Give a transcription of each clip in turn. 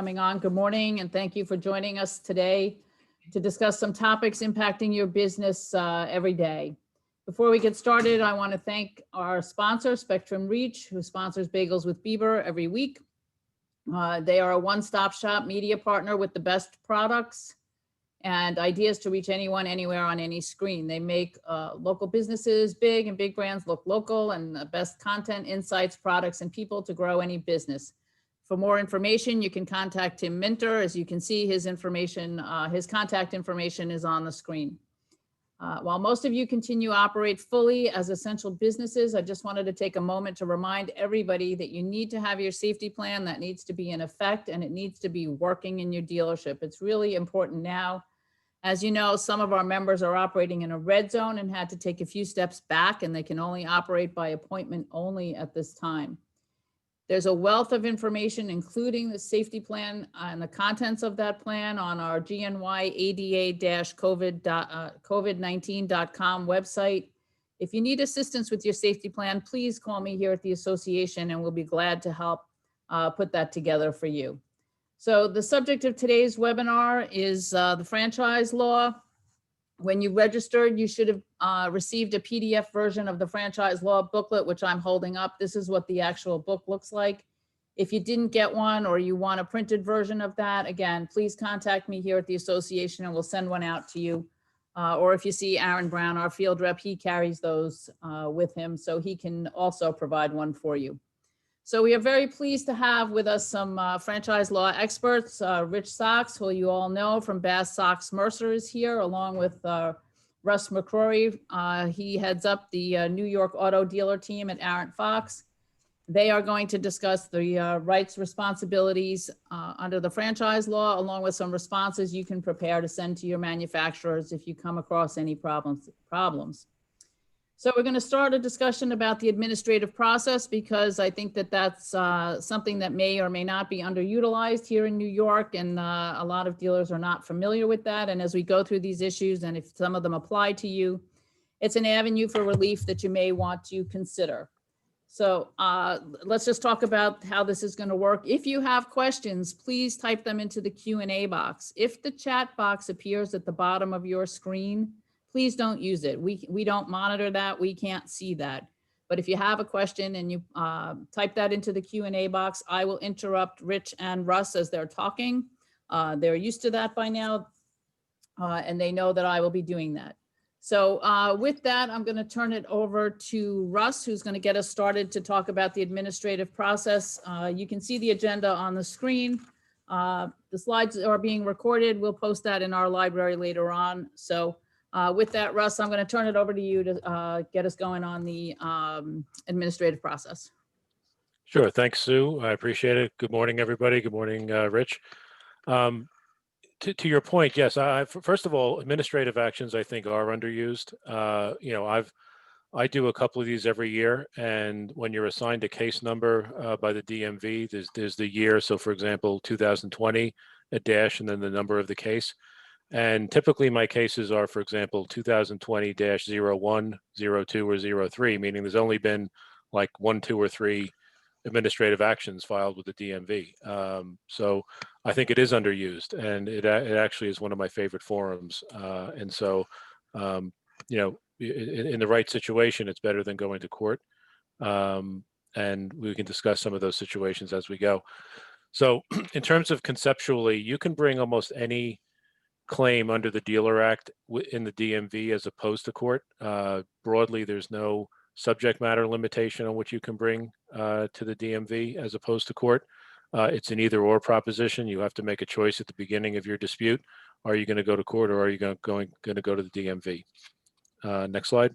Coming on. Good morning, and thank you for joining us today to discuss some topics impacting your business every day. Before we get started, I want to thank our sponsor, Spectrum Reach, who sponsors Bagels with Bieber every week. They are a one-stop shop media partner with the best products and ideas to reach anyone, anywhere, on any screen. They make local businesses big and big brands look local, and the best content, insights, products, and people to grow any business. For more information, you can contact Tim Minter. As you can see, his information, his contact information is on the screen. While most of you continue to operate fully as essential businesses, I just wanted to take a moment to remind everybody that you need to have your safety plan that needs to be in effect, and it needs to be working in your dealership. It's really important now. As you know, some of our members are operating in a red zone and had to take a few steps back, and they can only operate by appointment only at this time. There's a wealth of information, including the safety plan and the contents of that plan, on our gnYada-COVID19.com website. If you need assistance with your safety plan, please call me here at the association, and we'll be glad to help put that together for you. So the subject of today's webinar is the franchise law. When you registered, you should have received a PDF version of the franchise law booklet, which I'm holding up. This is what the actual book looks like. If you didn't get one, or you want a printed version of that, again, please contact me here at the association and we'll send one out to you. Or if you see Aaron Brown, our field rep, he carries those with him, so he can also provide one for you. So we are very pleased to have with us some franchise law experts. Rich Sox, who you all know from Bass Sox Mercer, is here, along with Russ McCrory. He heads up the New York auto dealer team at Arent Fox. They are going to discuss the rights, responsibilities under the franchise law, along with some responses you can prepare to send to your manufacturers if you come across any problems. So we're going to start a discussion about the administrative process, because I think that that's something that may or may not be underutilized here in New York, and a lot of dealers are not familiar with that. And as we go through these issues, and if some of them apply to you, it's an avenue for relief that you may want to consider. So let's just talk about how this is going to work. If you have questions, please type them into the Q&A box. If the chat box appears at the bottom of your screen, please don't use it. We don't monitor that. We can't see that. But if you have a question and you type that into the Q&A box, I will interrupt Rich and Russ as they're talking. They're used to that by now, and they know that I will be doing that. So with that, I'm going to turn it over to Russ, who's going to get us started to talk about the administrative process. You can see the agenda on the screen. The slides are being recorded. We'll post that in our library later on. So with that, Russ, I'm going to turn it over to you to get us going on the administrative process. Sure. Thanks, Sue. I appreciate it. Good morning, everybody. Good morning, Rich. To your point, yes, first of all, administrative actions, I think, are underused. You know, I do a couple of these every year, and when you're assigned a case number by the DMV, there's the year. So, for example, 2020, a dash, and then the number of the case. And typically my cases are, for example, 2020-01, 02, or 03, meaning there's only been like 1, 2, or 3 administrative actions filed with the DMV. So I think it is underused, and it actually is one of my favorite forums. And so, you know, in the right situation, it's better than going to court. And we can discuss some of those situations as we go. So in terms of conceptually, you can bring almost any claim under the Dealer Act in the DMV as opposed to court. Broadly, there's no subject matter limitation on what you can bring to the DMV as opposed to court. It's an either or proposition. You have to make a choice at the beginning of your dispute. Are you going to go to court, or are you going to go to the DMV? Next slide.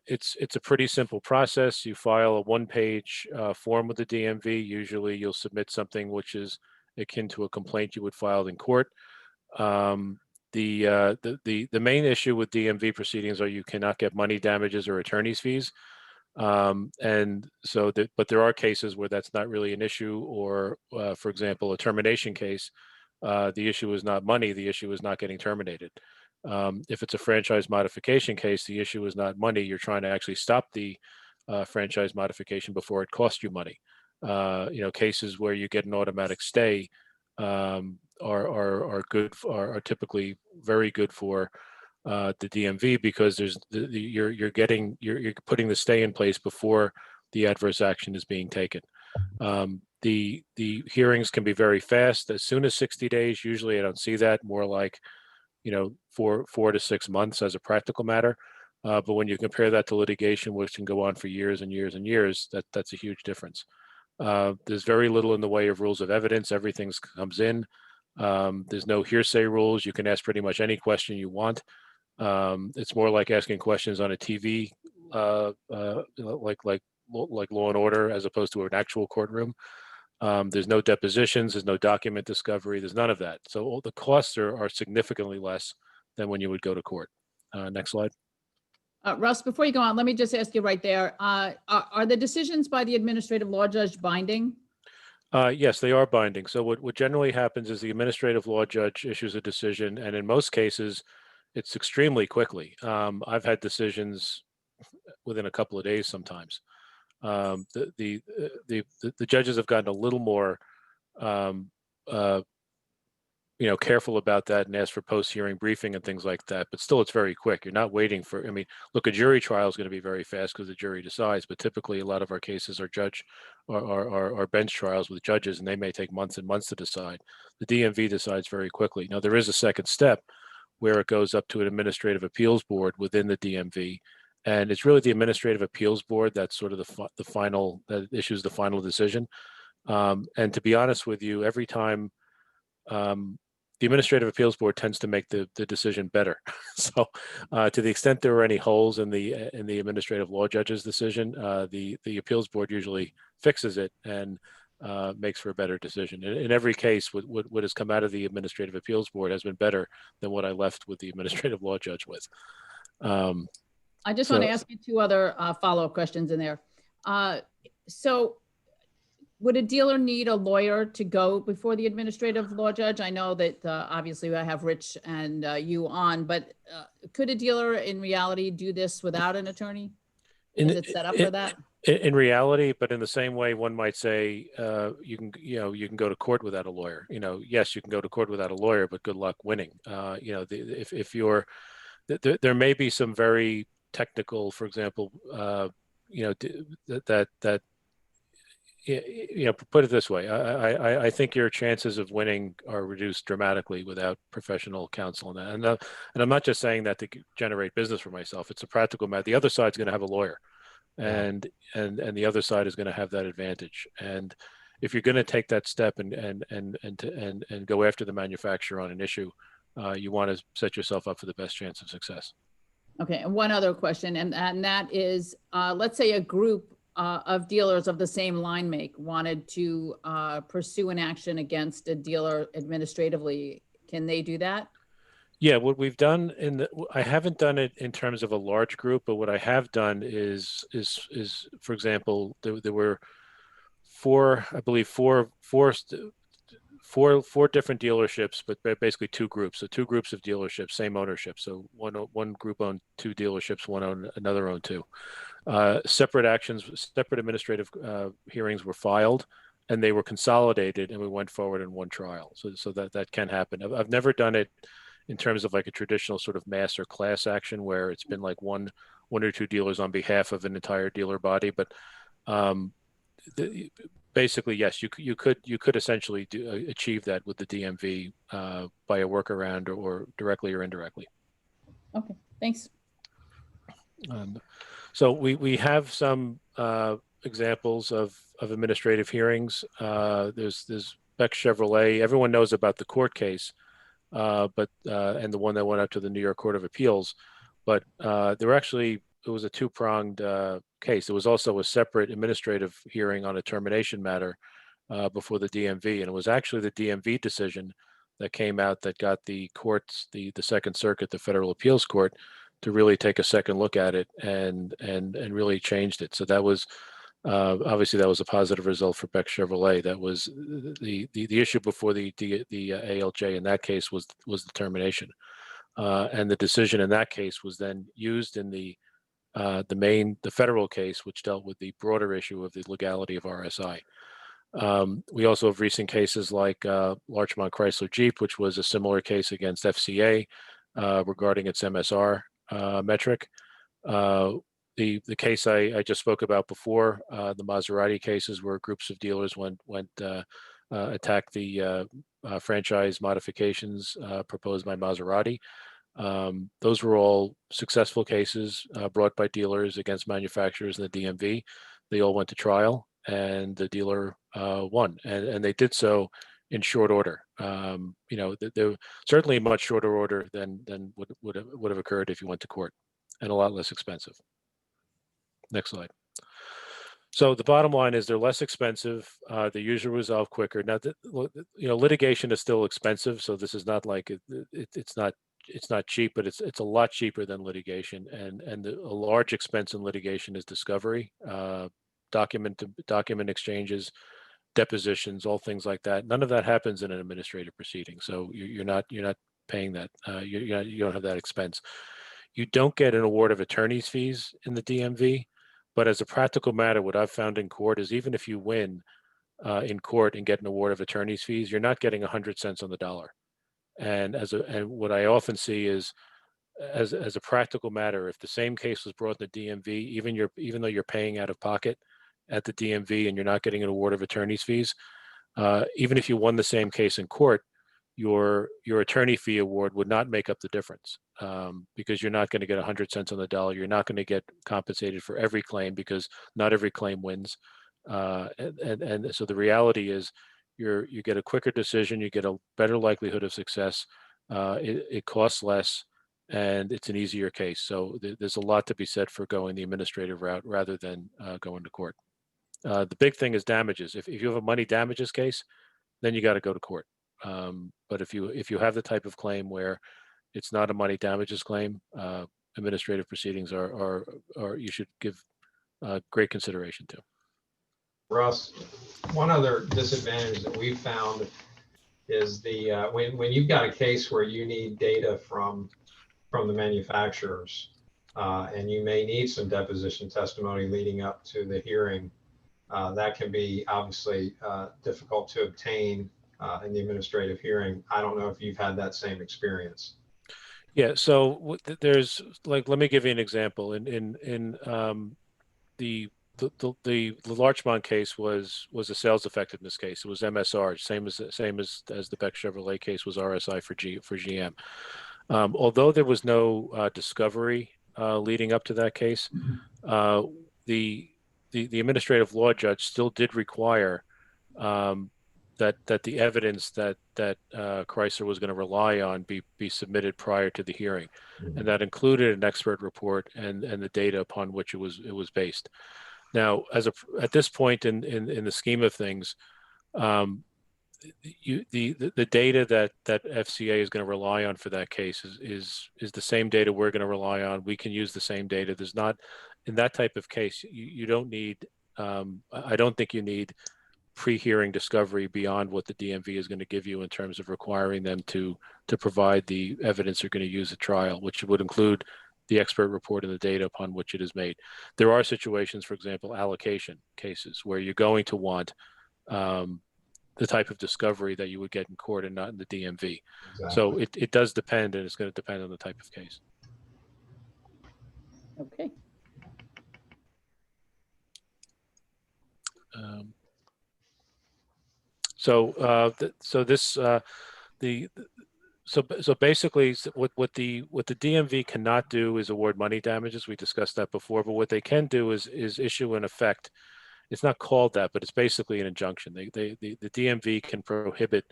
It's a pretty simple process. You file a one-page form with the DMV. Usually you'll submit something which is akin to a complaint you would file in court. The main issue with DMV proceedings are you cannot get money damages or attorney's fees. And so, but there are cases where that's not really an issue, or for example, a termination case, the issue is not money, the issue is not getting terminated. If it's a franchise modification case, the issue is not money, you're trying to actually stop the franchise modification before it costs you money. cases where you get an automatic stay are good, are typically very good for the DMV, because you're putting the stay in place before the adverse action is being taken. The hearings can be very fast, as soon as 60 days. Usually I don't see that, more like 4 to 6 months as a practical matter. But when you compare that to litigation, which can go on for years and years and years, that's a huge difference. There's very little in the way of rules of evidence. Everything comes in. There's no hearsay rules. You can ask pretty much any question you want. It's more like asking questions on a TV, like Law and Order, as opposed to an actual courtroom. There's no depositions. There's no document discovery. There's none of that. So all the costs are significantly less than when you would go to court. Next slide. Russ, before you go on, let me just ask you right there. Are the decisions by the administrative law judge binding? Yes, they are binding. So what generally happens is the administrative law judge issues a decision, and in most cases, it's extremely quickly. I've had decisions within a couple of days sometimes. The judges have gotten a little more careful about that and ask for post-hearing briefing and things like that. But still, it's very quick. You're not waiting for. I mean, look, a jury trial is going to be very fast because the jury decides. But typically, a lot of our cases are bench trials with judges, and they may take months and months to decide. The DMV decides very quickly. Now, there is a second step where it goes up to an administrative appeals board within the DMV. And it's really the administrative appeals board that's sort of the final, that issues the final decision. And to be honest with you, every time the administrative appeals board tends to make the decision better. So to the extent there are any holes in the administrative law judge's decision, the appeals board usually fixes it and makes for a better decision. In every case, what has come out of the administrative appeals board has been better than what I left with the administrative law judge with. I just want to ask you two other follow-up questions in there. So would a dealer need a lawyer to go before the administrative law judge? I know that obviously I have Rich and you on, but could a dealer in reality do this without an attorney? Is it set up for that? In reality, but in the same way, one might say you can go to court without a lawyer. Yes, you can go to court without a lawyer, but good luck winning. If you're there may be some very technical, for example, that put it this way, I think your chances of winning are reduced dramatically without professional counsel in that. And I'm not just saying that to generate business for myself. It's a practical matter. The other side's going to have a lawyer, and the other side is going to have that advantage. And if you're going to take that step and go after the manufacturer on an issue, you want to set yourself up for the best chance of success. Okay, and one other question, and that is, let's say a group of dealers of the same line make wanted to pursue an action against a dealer administratively. Can they do that? Yeah, what we've done I haven't done it in terms of a large group, but what I have done is for example, there were four different dealerships, but basically two groups. So two groups of dealerships, same ownership. So one group owned two dealerships, another owned two. Separate administrative hearings were filed, and they were consolidated, and we went forward in one trial. So that can happen. I've never done it in terms of like a traditional sort of mass or class action where it's been like one or two dealers on behalf of an entire dealer body. But basically, yes, you could essentially achieve that with the DMV by a workaround or directly or indirectly. Okay, thanks. So we have some examples of administrative hearings. There's Beck Chevrolet. Everyone knows about the court case, but and the one that went up to the New York Court of Appeals. But it was a two-pronged case. There was also a separate administrative hearing on a termination matter before the DMV, and it was actually the DMV decision that came out that got the courts, the Second Circuit, the Federal Appeals Court, to really take a second look at it and really changed it. So that was obviously that was a positive result for Beck Chevrolet. That was the issue before the ALJ in that case was the termination, and the decision in that case was then used in the the federal case, which dealt with the broader issue of the legality of RSI. We also have recent cases like Larchmont Chrysler Jeep, which was a similar case against FCA regarding its MSR metric. The case I just spoke about before, the Maserati cases, where groups of dealers went attacked the franchise modifications proposed by Maserati. Those were all successful cases brought by dealers against manufacturers in the DMV. They all went to trial, and the dealer won, and they did so in short order. They were certainly much shorter order than would have occurred if you went to court, and a lot less expensive. Next slide. So the bottom line is they're less expensive. They usually resolve quicker. Now, litigation is still expensive, so this is not like it's not cheap, but it's a lot cheaper than litigation. And a large expense in litigation is discovery, document exchanges, depositions, all things like that. None of that happens in an administrative proceeding, so you're not paying that. You don't have that expense. You don't get an award of attorney's fees in the DMV. But as a practical matter, what I've found in court is even if you win in court and get an award of attorney's fees, you're not getting 100 cents on the dollar. And what I often see is, as a practical matter, if the same case was brought in the DMV, even though you're paying out of pocket at the DMV and you're not getting an award of attorney's fees, even if you won the same case in court, your attorney fee award would not make up the difference, because you're not going to get 100 cents on the dollar. You're not going to get compensated for every claim because not every claim wins. And so the reality is you get a quicker decision, you get a better likelihood of success, it costs less, and it's an easier case. So there's a lot to be said for going the administrative route rather than going to court. The big thing is damages. If you have a money damages case, then you got to go to court. But if you have the type of claim where it's not a money damages claim, administrative proceedings are you should give great consideration to. Russ, one other disadvantage that we've found is when you've got a case where you need data from the manufacturers, and you may need some deposition testimony leading up to the hearing, that can be obviously difficult to obtain in the administrative hearing. I don't know if you've had that same experience. Yeah, so there's let me give you an example. In the Larchmont case was a sales effectiveness case. It was MSR, same as the Beck Chevrolet case was RSI for GM. Although there was no discovery leading up to that case, the administrative law judge still did require that the evidence that Chrysler was going to rely on be submitted prior to the hearing, and that included an expert report and the data upon which it was based. Now, at this point in the scheme of things, the data that FCA is going to rely on for that case is the same data we're going to rely on. We can use the same data. There's not, in that type of case, you don't need. I don't think you need pre-hearing discovery beyond what the DMV is going to give you in terms of requiring them to provide the evidence they're going to use at trial, which would include the expert report and the data upon which it is made. There are situations, for example, allocation cases, where you're going to want the type of discovery that you would get in court and not in the DMV. Exactly. So it does depend, and it's going to depend on the type of case. Okay. So basically, what the DMV cannot do is award money damages. We discussed that before, but what they can do is issue an effect. It's not called that, but it's basically an injunction. The DMV can prohibit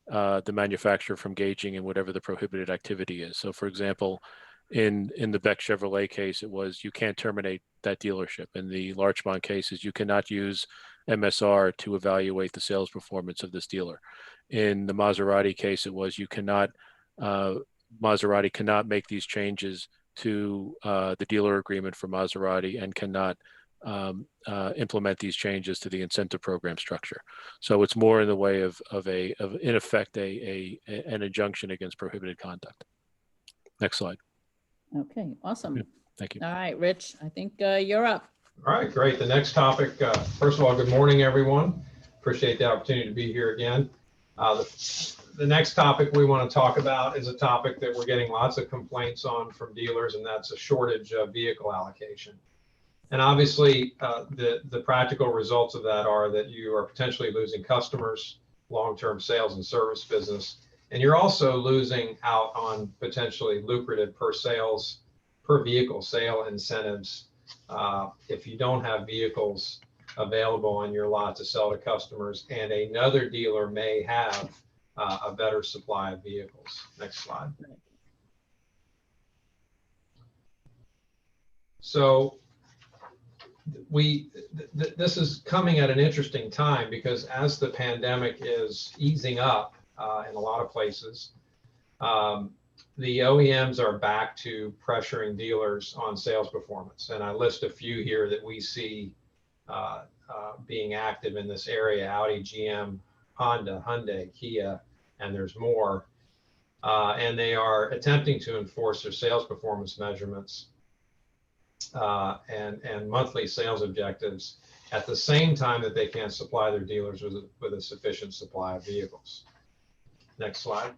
the manufacturer from engaging in whatever the prohibited activity is. So, for example, in the Beck Chevrolet case, it was you can't terminate that dealership. In the Larchmont cases, you cannot use MSR to evaluate the sales performance of this dealer. In the Maserati case, it was Maserati cannot make these changes to the dealer agreement for Maserati and cannot implement these changes to the incentive program structure. So it's more in the way of in effect an injunction against prohibited conduct. Next slide. Okay, awesome. Yeah. Thank you. All right, Rich, I think you're up. All right, great. The next topic, first of all, good morning, everyone. Appreciate the opportunity to be here again. The next topic we want to talk about is a topic that we're getting lots of complaints on from dealers, and that's a shortage of vehicle allocation. And obviously, the practical results of that are that you are potentially losing customers, long-term sales and service business, and you're also losing out on potentially lucrative per vehicle sale incentives if you don't have vehicles available on your lot to sell to customers, and another dealer may have a better supply of vehicles. Next slide. So this is coming at an interesting time because as the pandemic is easing up in a lot of places, the OEMs are back to pressuring dealers on sales performance. And I list a few here that we see being active in this area: Audi, GM, Honda, Hyundai, Kia, and there's more. And they are attempting to enforce their sales performance measurements and monthly sales objectives at the same time that they can't supply their dealers with a sufficient supply of vehicles. Next slide.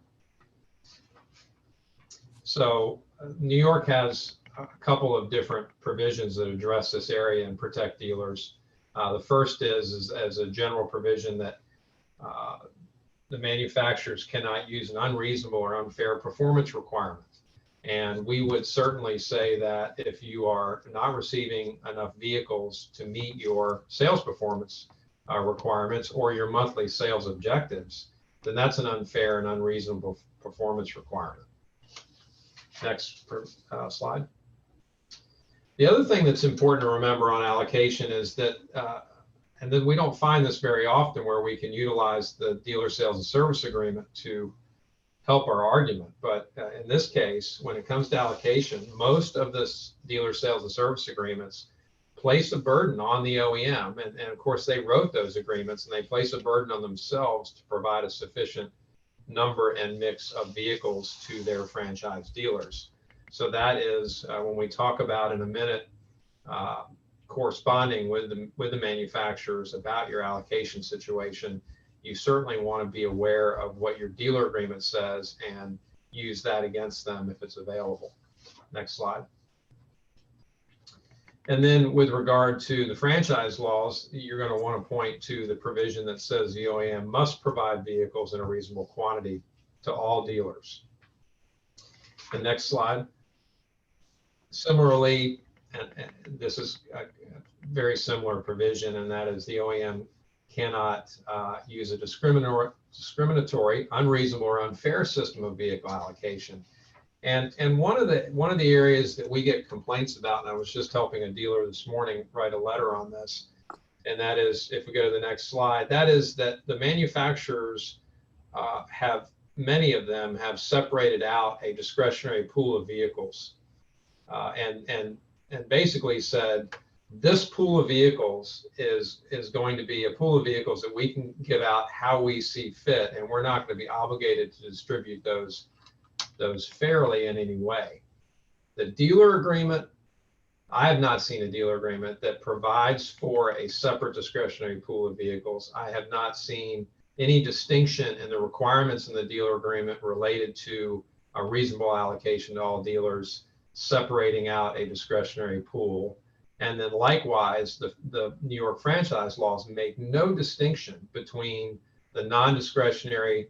So New York has a couple of different provisions that address this area and protect dealers. The first is as a general provision that the manufacturers cannot use an unreasonable or unfair performance requirement. And we would certainly say that if you are not receiving enough vehicles to meet your sales performance requirements or your monthly sales objectives, then that's an unfair and unreasonable performance requirement. Next slide. The other thing that's important to remember on allocation is that, and then we don't find this very often, where we can utilize the dealer sales and service agreement to help our argument. But in this case, when it comes to allocation, most of this dealer sales and service agreements place a burden on the OEM. And of course, they wrote those agreements, and they place a burden on themselves to provide a sufficient number and mix of vehicles to their franchise dealers. So that is when we talk about in a minute corresponding with the manufacturers about your allocation situation, you certainly want to be aware of what your dealer agreement says and use that against them if it's available. Next slide. And then with regard to the franchise laws, you're going to want to point to the provision that says the OEM must provide vehicles in a reasonable quantity to all dealers. The next slide. Similarly, and this is a very similar provision, and that is the OEM cannot use a discriminatory, unreasonable, or unfair system of vehicle allocation. And one of the areas that we get complaints about, and I was just helping a dealer this morning write a letter on this, and that is, if we go to the next slide, that is that the manufacturers many of them have separated out a discretionary pool of vehicles and basically said, this pool of vehicles is going to be a pool of vehicles that we can give out how we see fit, and we're not going to be obligated to distribute those fairly in any way. The dealer agreement, I have not seen a dealer agreement that provides for a separate discretionary pool of vehicles. I have not seen any distinction in the requirements in the dealer agreement related to a reasonable allocation to all dealers, separating out a discretionary pool. And then likewise, the New York franchise laws make no distinction between the non-discretionary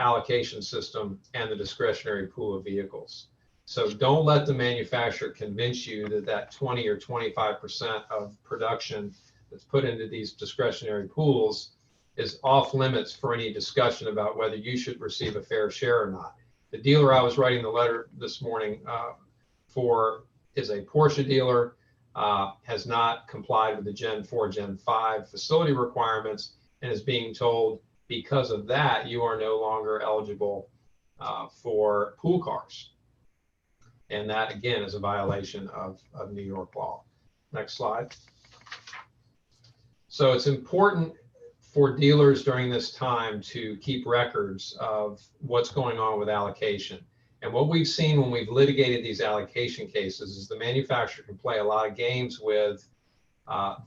allocation system and the discretionary pool of vehicles. So don't let the manufacturer convince you that 20 or 25% of production that's put into these discretionary pools is off limits for any discussion about whether you should receive a fair share or not. The dealer I was writing the letter this morning for is a Porsche dealer, has not complied with the Gen 4, Gen 5 facility requirements, and is being told, because of that, you are no longer eligible for pool cars. And that, again, is a violation of New York law. Next slide. So it's important for dealers during this time to keep records of what's going on with allocation. And what we've seen when we've litigated these allocation cases is the manufacturer can play a lot of games with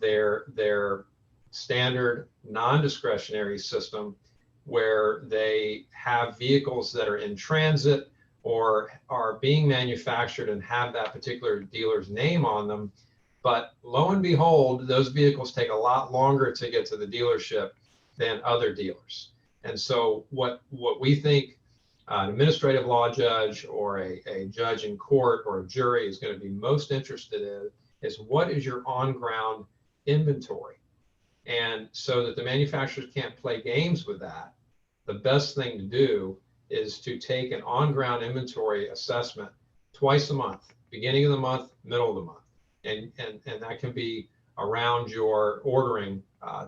their standard non-discretionary system, where they have vehicles that are in transit or are being manufactured and have that particular dealer's name on them. But lo and behold, those vehicles take a lot longer to get to the dealership than other dealers. And so what we think an administrative law judge or a judge in court or a jury is going to be most interested in is what is your on-ground inventory? And so that the manufacturers can't play games with that, the best thing to do is to take an on-ground inventory assessment twice a month, beginning of the month, middle of the month. And that can be around your ordering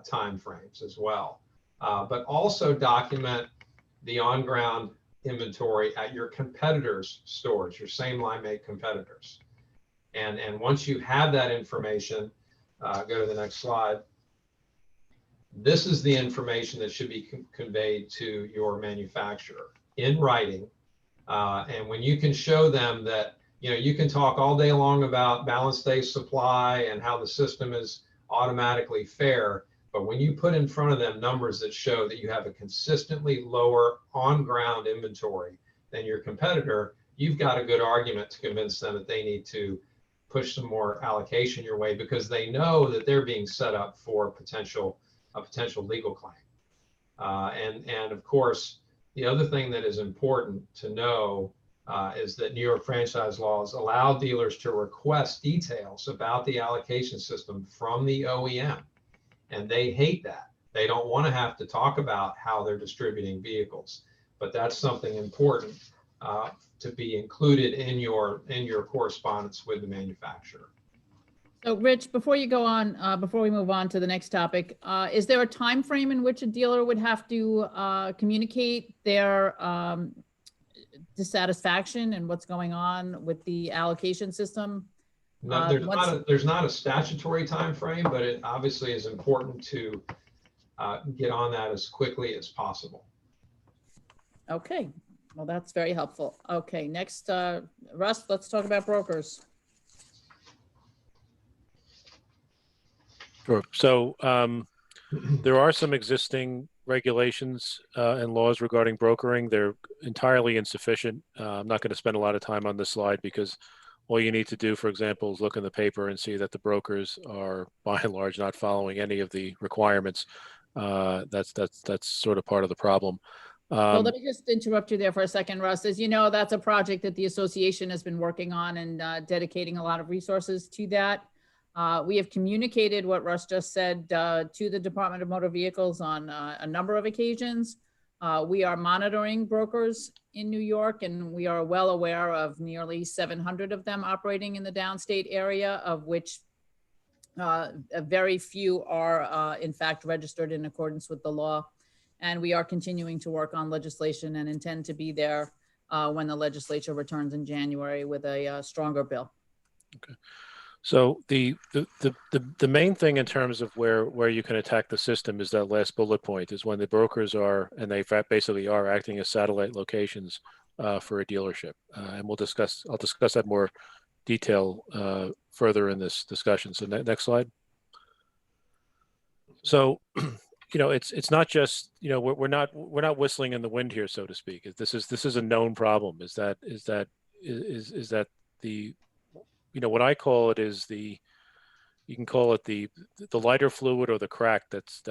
time frames as well. But also document the on-ground inventory at your competitors' stores, your same line make competitors. And once you have that information, go to the next slide. This is the information that should be conveyed to your manufacturer in writing. And when you can show them that, you can talk all day long about balanced day supply and how the system is automatically fair. But when you put in front of them numbers that show that you have a consistently lower on-ground inventory than your competitor, you've got a good argument to convince them that they need to push some more allocation your way, because they know that they're being set up for a potential legal claim. And of course, the other thing that is important to know is that New York franchise laws allow dealers to request details about the allocation system from the OEM. And they hate that. They don't want to have to talk about how they're distributing vehicles. But that's something important to be included in your correspondence with the manufacturer. So Rich, before you go on, before we move on to the next topic, is there a time frame in which a dealer would have to communicate their dissatisfaction and what's going on with the allocation system? No, there's not a statutory time frame, but it obviously is important to get on that as quickly as possible. Okay, well, that's very helpful. Okay, next, Russ, let's talk about brokers. Sure. So there are some existing regulations and laws regarding brokering. They're entirely insufficient. I'm not going to spend a lot of time on this slide because all you need to do, for example, is look in the paper and see that the brokers are, by and large, not following any of the requirements. That's sort of part of the problem. Well, let me just interrupt you there for a second, Russ. As you know, that's a project that the association has been working on and dedicating a lot of resources to that. We have communicated what Russ just said to the Department of Motor Vehicles on a number of occasions. We are monitoring brokers in New York, and we are well aware of nearly 700 of them operating in the downstate area, of which very few are in fact registered in accordance with the law. And we are continuing to work on legislation and intend to be there when the legislature returns in January with a stronger bill. Okay. So the main thing in terms of where you can attack the system is that last bullet point, is when the brokers are, and they basically are acting as satellite locations for a dealership. And I'll discuss that more detail further in this discussion. So next slide. So, it's not just, we're not whistling in the wind here, so to speak. This is a known problem. Is that the, what I call it is you can call it the lighter fluid or the crack that's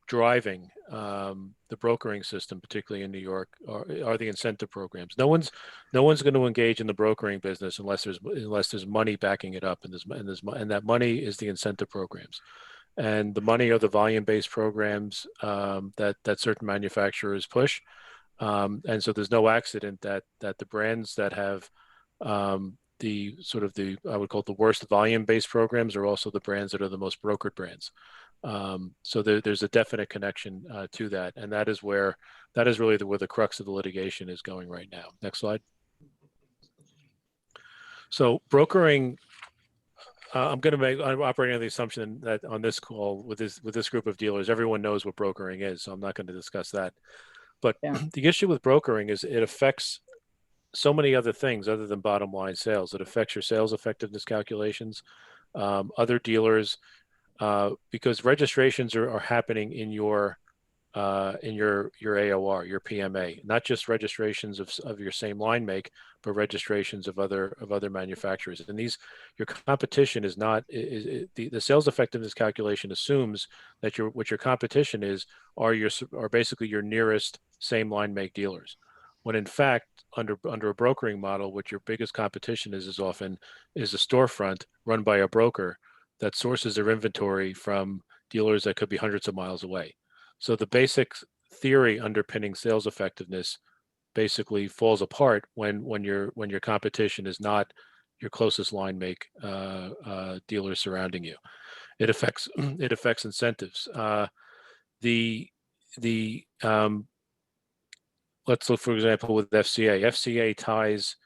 driving the brokering system, particularly in New York, are the incentive programs. No one's going to engage in the brokering business unless there's money backing it up, and that money is the incentive programs. And the money are the volume-based programs that certain manufacturers push. And so there's no accident that the brands that have I would call it the worst volume-based programs are also the brands that are the most brokered brands. So there's a definite connection to that. And that is really where the crux of the litigation is going right now. Next slide. So brokering, I'm operating on the assumption that on this call with this group of dealers, everyone knows what brokering is. So I'm not going to discuss that. But yeah, the issue with brokering is it affects so many other things other than bottom line sales. It affects your sales effectiveness calculations. Other dealers, because registrations are happening in your AOR, your PMA, not just registrations of your same line make, but registrations of other manufacturers. And these, your competition is not, the sales effectiveness calculation assumes that what your competition is are basically your nearest same line make dealers. When in fact, under a brokering model, what your biggest competition is often a storefront run by a broker that sources their inventory from dealers that could be hundreds of miles away. So the basic theory underpinning sales effectiveness basically falls apart when your competition is not your closest line make dealers surrounding you. It affects incentives. The let's look, for example, with FCA. FCA ties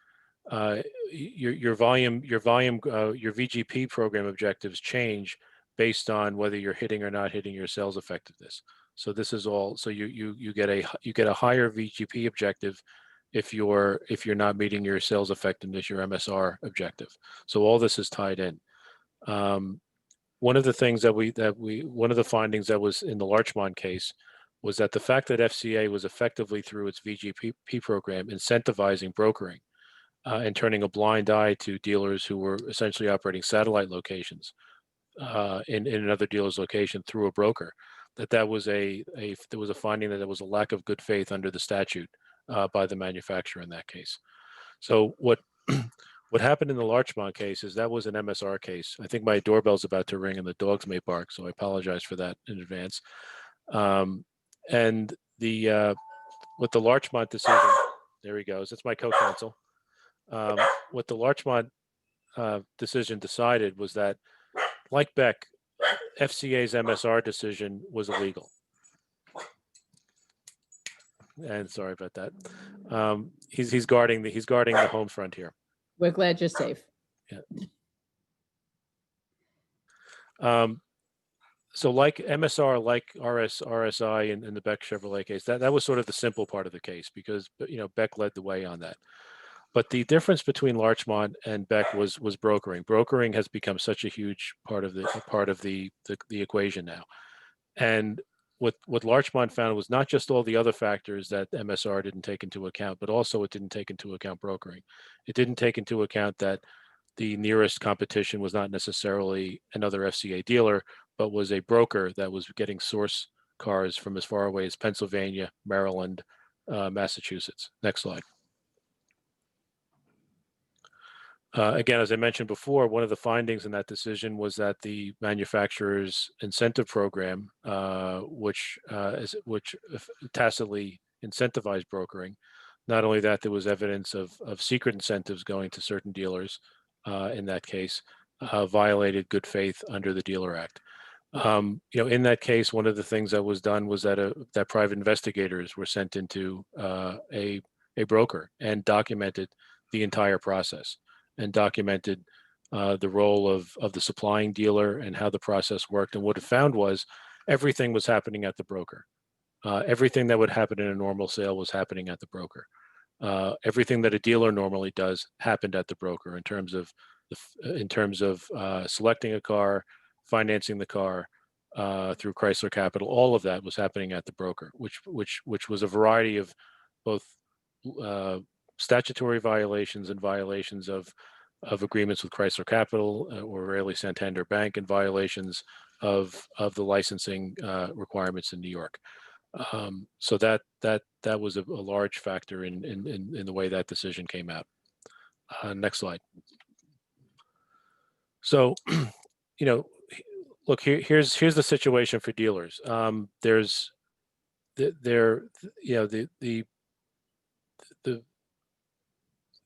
your VGP program objectives change based on whether you're hitting or not hitting your sales effectiveness. So this is all. So you get a higher VGP objective if you're not meeting your sales effectiveness, your MSR objective. So all this is tied in. One of the things one of the findings that was in the Larchmont case was that the fact that FCA was effectively through its VGP program incentivizing brokering and turning a blind eye to dealers who were essentially operating satellite locations in another dealer's location through a broker, there was a finding that there was a lack of good faith under the statute by the manufacturer in that case. So what happened in the Larchmont case is that was an MSR case. I think my doorbell's about to ring and the dogs may bark, so I apologize for that in advance. And with the Larchmont decision, there he goes. That's my co-counsel. What the Larchmont decision decided was that, like Beck, FCA's MSR decision was illegal. And sorry about that. He's guarding the home front here. We're glad you're safe. Yeah. So like MSR, like RSI in the Beck Chevrolet case, that was sort of the simple part of the case because Beck led the way on that. But the difference between Larchmont and Beck was brokering. Brokering has become such a huge part of the equation now. And what Larchmont found was not just all the other factors that MSR didn't take into account, but also it didn't take into account brokering. It didn't take into account that the nearest competition was not necessarily another FCA dealer, but was a broker that was getting source cars from as far away as Pennsylvania, Maryland, Massachusetts. Next slide. Again, as I mentioned before, one of the findings in that decision was that the manufacturer's incentive program, which tacitly incentivized brokering, not only that, there was evidence of secret incentives going to certain dealers in that case, violated good faith under the Dealer Act. In that case, one of the things that was done was that private investigators were sent into a broker and documented the entire process and documented the role of the supplying dealer and how the process worked. And what it found was everything was happening at the broker. Everything that would happen in a normal sale was happening at the broker. Everything that a dealer normally does happened at the broker in terms of selecting a car, financing the car through Chrysler Capital. All of that was happening at the broker, which was a variety of both statutory violations and violations of agreements with Chrysler Capital or Raleigh Santander Bank, and violations of the licensing requirements in New York. So that was a large factor in the way that decision came out. Next slide. So, look, here's the situation for dealers. There's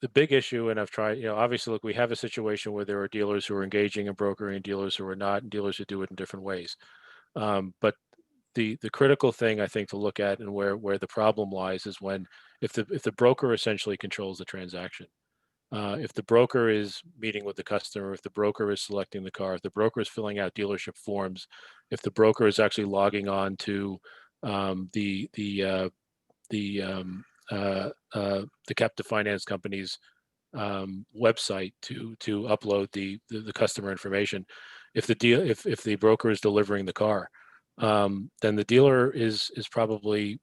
the big issue, and I've tried, obviously, look, we have a situation where there are dealers who are engaging in brokering and dealers who are not, and dealers who do it in different ways. But the critical thing I think to look at and where the problem lies is if the broker essentially controls the transaction. If the broker is meeting with the customer, if the broker is selecting the car, if the broker is filling out dealership forms, if the broker is actually logging on to the the captive finance company's website to upload the customer information. If the broker is delivering the car, then the dealer is probably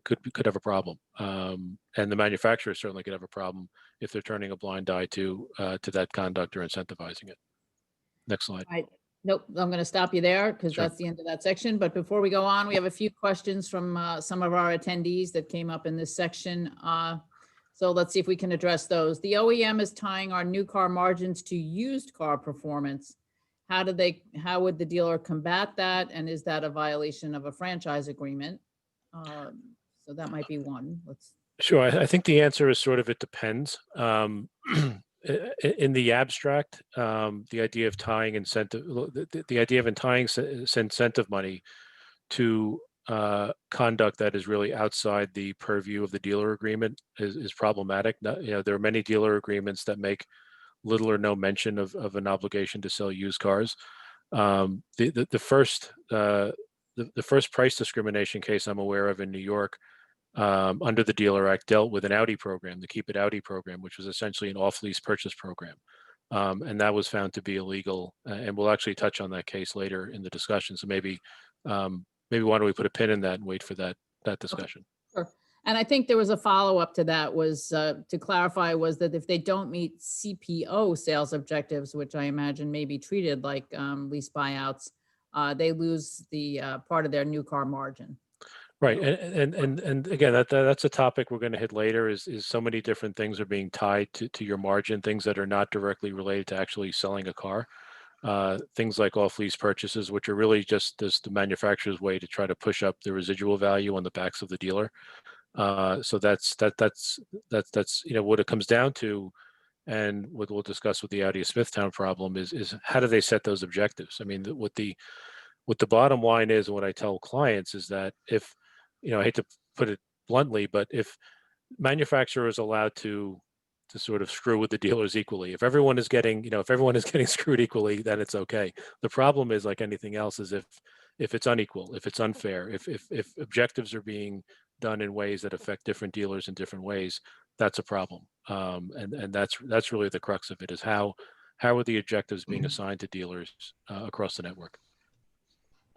could have a problem, and the manufacturer certainly could have a problem if they're turning a blind eye to that conduct or incentivizing it. Next slide. Right. Nope, I'm going to stop you there because Sure. that's the end of that section. But before we go on, we have a few questions from some of our attendees that came up in this section. So let's see if we can address those. The OEM is tying our new car margins to used car performance. How would the dealer combat that? And is that a violation of a franchise agreement? So that might be one. Sure. I think the answer is sort of it depends. In the abstract, the idea of tying incentive money to conduct that is really outside the purview of the dealer agreement is problematic. There are many dealer agreements that make little or no mention of an obligation to sell used cars. The first price discrimination case I'm aware of in New York, under the Dealer Act, dealt with an Audi program, the Keep It Audi program, which was essentially an off-lease purchase program. And that was found to be illegal. And we'll actually touch on that case later in the discussion. So maybe why don't we put a pin in that and wait for that discussion. Sure. And I think there was a follow-up to that was to clarify was that if they don't meet CPO sales objectives, which I imagine may be treated like lease buyouts, they lose the part of their new car margin. Right, and again, that's a topic we're going to hit later. Is so many different things are being tied to your margin, things that are not directly related to actually selling a car. Things like off-lease purchases, which are really just the manufacturer's way to try to push up the residual value on the backs of the dealer. So that's what it comes down to, and what we'll discuss with the Audi Smithtown problem is how do they set those objectives? I mean, what the bottom line is, and what I tell clients is that if, I hate to put it bluntly, but if manufacturer is allowed to sort of screw with the dealers equally, if everyone is getting screwed equally, then it's okay. The problem is, like anything else, is if it's unequal, if it's unfair, if objectives are being done in ways that affect different dealers in different ways, that's a problem. And that's really the crux of it, is how are the objectives being assigned to dealers across the network.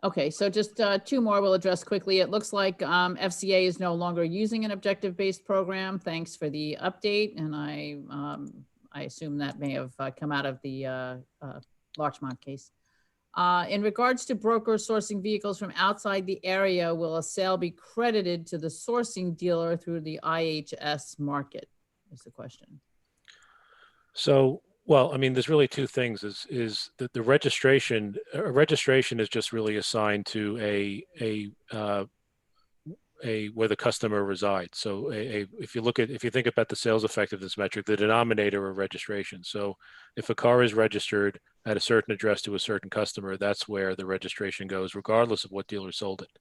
Okay, so just two more we'll address quickly. It looks like FCA is no longer using an objective-based program. Thanks for the update. And I assume that may have come out of the Larchmont case. In regards to brokers sourcing vehicles from outside the area, will a sale be credited to the sourcing dealer through the IHS market? Is the question. So, well, I mean, there's really two things. Is that the registration? A registration is just really assigned to a where the customer resides. So, if you think about the sales effectiveness metric, the denominator of registration. So, if a car is registered at a certain address to a certain customer, that's where the registration goes, regardless of what dealer sold it.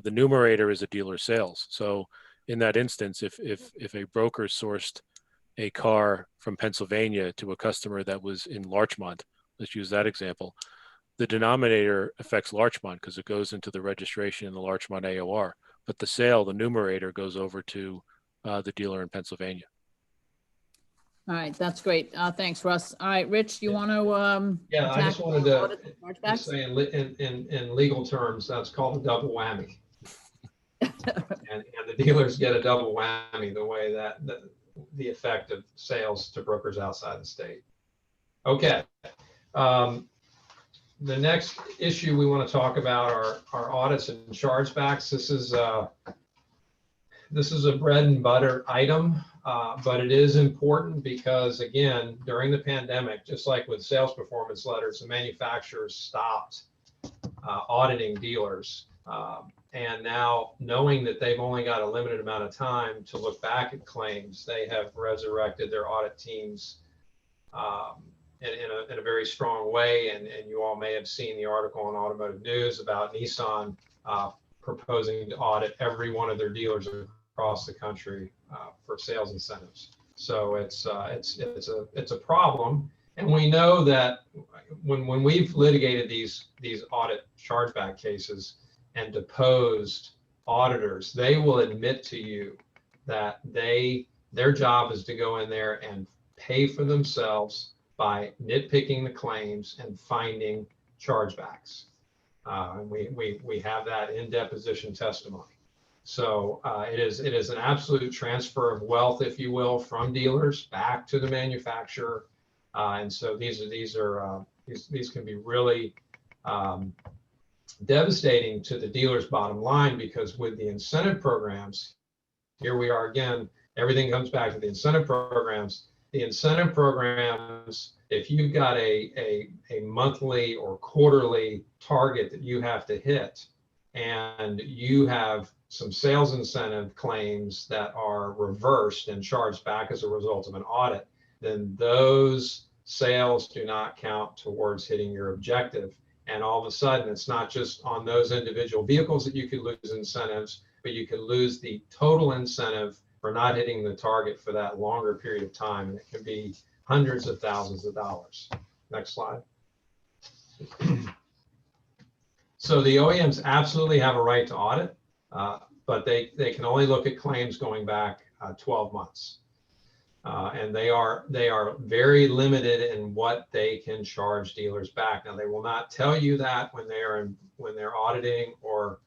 The numerator is a dealer sales. So, in that instance, if a broker sourced a car from Pennsylvania to a customer that was in Larchmont, let's use that example, the denominator affects Larchmont because it goes into the registration in the Larchmont AOR, but the numerator goes over to the dealer in Pennsylvania. All right, that's great. Thanks, Russ. All right, Rich, you want to? Yeah, I just wanted to say in legal terms, that's called a double whammy. and the dealers get a double whammy the way that the effect of sales to brokers outside the state. Okay. The next issue we want to talk about are audits and chargebacks. This is a bread and butter item, but it is important because, again, during the pandemic, just like with sales performance letters, the manufacturers stopped auditing dealers. And now, knowing that they've only got a limited amount of time to look back at claims, they have resurrected their audit teams in a very strong way. And you all may have seen the article in Automotive News about Nissan proposing to audit every one of their dealers across the country for sales incentives. So it's a problem. And we know that when we've litigated these audit chargeback cases and deposed auditors, they will admit to you that their job is to go in there and pay for themselves by nitpicking the claims and finding chargebacks. We have that in deposition testimony. So it is an absolute transfer of wealth, if you will, from dealers back to the manufacturer. And so these can be really devastating to the dealer's bottom line, because with the incentive programs, here we are again, everything comes back to the incentive programs. The incentive programs, if you've got a monthly or quarterly target that you have to hit, and you have some sales incentive claims that are reversed and charged back as a result of an audit, then those sales do not count towards hitting your objective. And all of a sudden, it's not just on those individual vehicles that you could lose incentives, but you could lose the total incentive for not hitting the target for that longer period of time. And it can be hundreds of thousands of dollars. Next slide. So the OEMs absolutely have a right to audit, but they can only look at claims going back 12 months. And they are very limited in what they can charge dealers back. Now, they will not tell you that when they're auditing or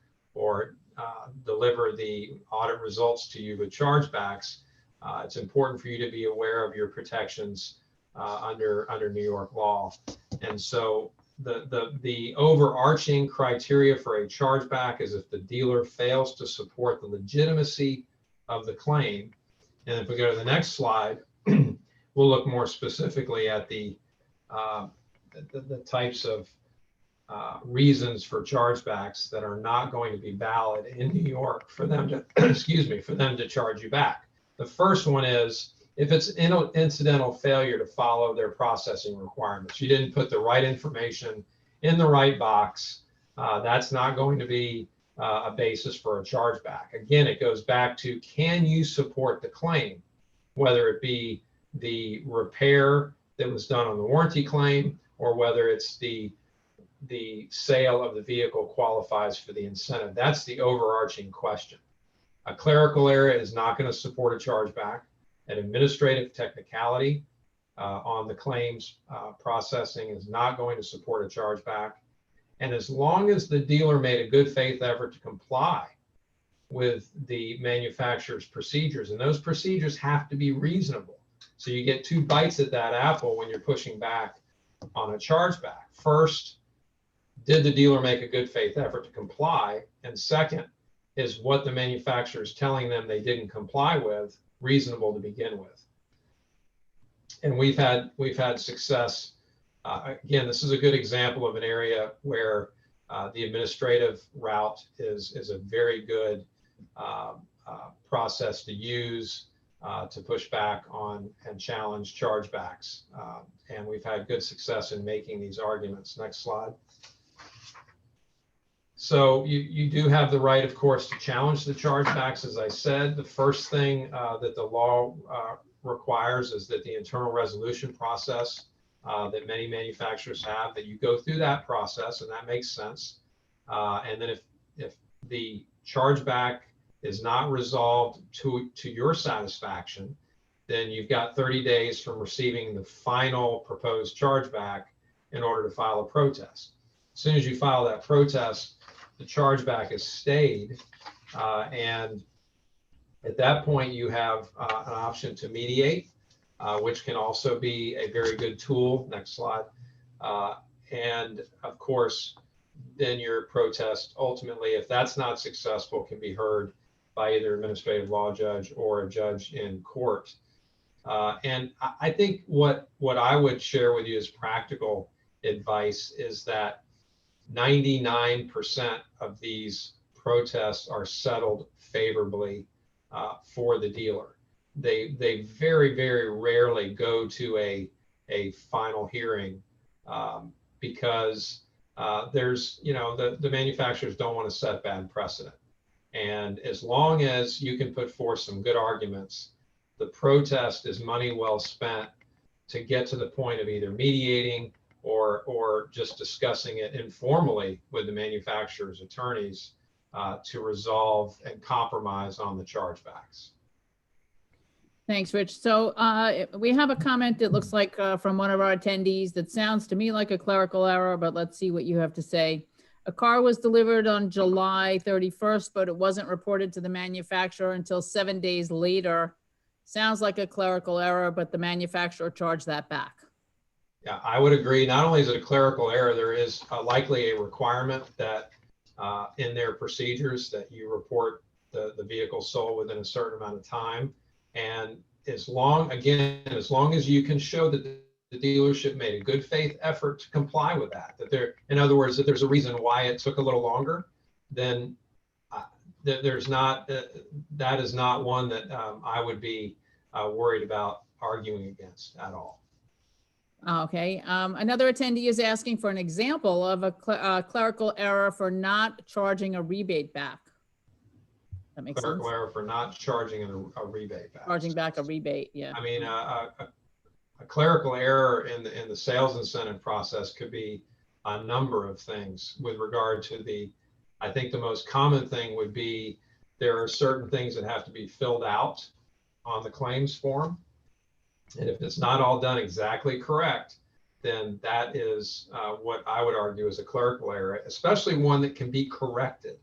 deliver the audit results to you with chargebacks. It's important for you to be aware of your protections under New York law. And so the overarching criteria for a chargeback is if the dealer fails to support the legitimacy of the claim. And if we go to the next slide, we'll look more specifically at the types of reasons for chargebacks that are not going to be valid in New York for them to, excuse me, for them to charge you back. The first one is if it's incidental failure to follow their processing requirements. You didn't put the right information in the right box. That's not going to be a basis for a chargeback. Again, it goes back to, can you support the claim, whether it be the repair that was done on the warranty claim, or whether it's the sale of the vehicle qualifies for the incentive. That's the overarching question. A clerical error is not going to support a chargeback. An administrative technicality on the claims processing is not going to support a chargeback. And as long as the dealer made a good faith effort to comply with the manufacturer's procedures, and those procedures have to be reasonable. So you get two bites at that apple when you're pushing back on a chargeback. First, did the dealer make a good faith effort to comply? And second, is what the manufacturer is telling them they didn't comply with reasonable to begin with? And we've had success. Again, this is a good example of an area where the administrative route is a very good process to use to push back on and challenge chargebacks. And we've had good success in making these arguments. Next slide. So you do have the right, of course, to challenge the chargebacks. As I said, the first thing that the law requires is that the internal resolution process that many manufacturers have, that you go through that process, and that makes sense. And then if the chargeback is not resolved to your satisfaction, then you've got 30 days from receiving the final proposed chargeback in order to file a protest. As soon as you file that protest, the chargeback is stayed, and at that point you have an option to mediate, which can also be a very good tool. Next slide. And of course, then your protest ultimately, if that's not successful, can be heard by either administrative law judge or a judge in court. And I think what I would share with you as practical advice is that 99% of these protests are settled favorably for the dealer. They very, very rarely go to a final hearing because there's, the manufacturers don't want to set bad precedent. And as long as you can put forth some good arguments, the protest is money well spent to get to the point of either mediating or just discussing it informally with the manufacturer's attorneys to resolve and compromise on the chargebacks. Thanks, Rich. So we have a comment that looks like from one of our attendees that sounds to me like a clerical error, but let's see what you have to say. A car was delivered on July 31st, but it wasn't reported to the manufacturer until 7 days later. Sounds like a clerical error, but the manufacturer charged that back. Yeah, I would agree. Not only is it a clerical error, there is likely a requirement that in their procedures that you report the vehicle sold within a certain amount of time. And as long as you can show that the dealership made a good faith effort to comply with that, in other words, that there's a reason why it took a little longer, then there's not, that is not one that I would be worried about arguing against at all. Okay, another attendee is asking for an example of a clerical error for not charging a rebate back. That makes sense. Clerical error for not charging a rebate back. Charging back a rebate, yeah. I mean, a clerical error in the sales incentive process could be a number of things with regard to I think the most common thing would be there are certain things that have to be filled out on the claims form. And if it's not all done exactly correct, then that is what I would argue is a clerical error, especially one that can be corrected.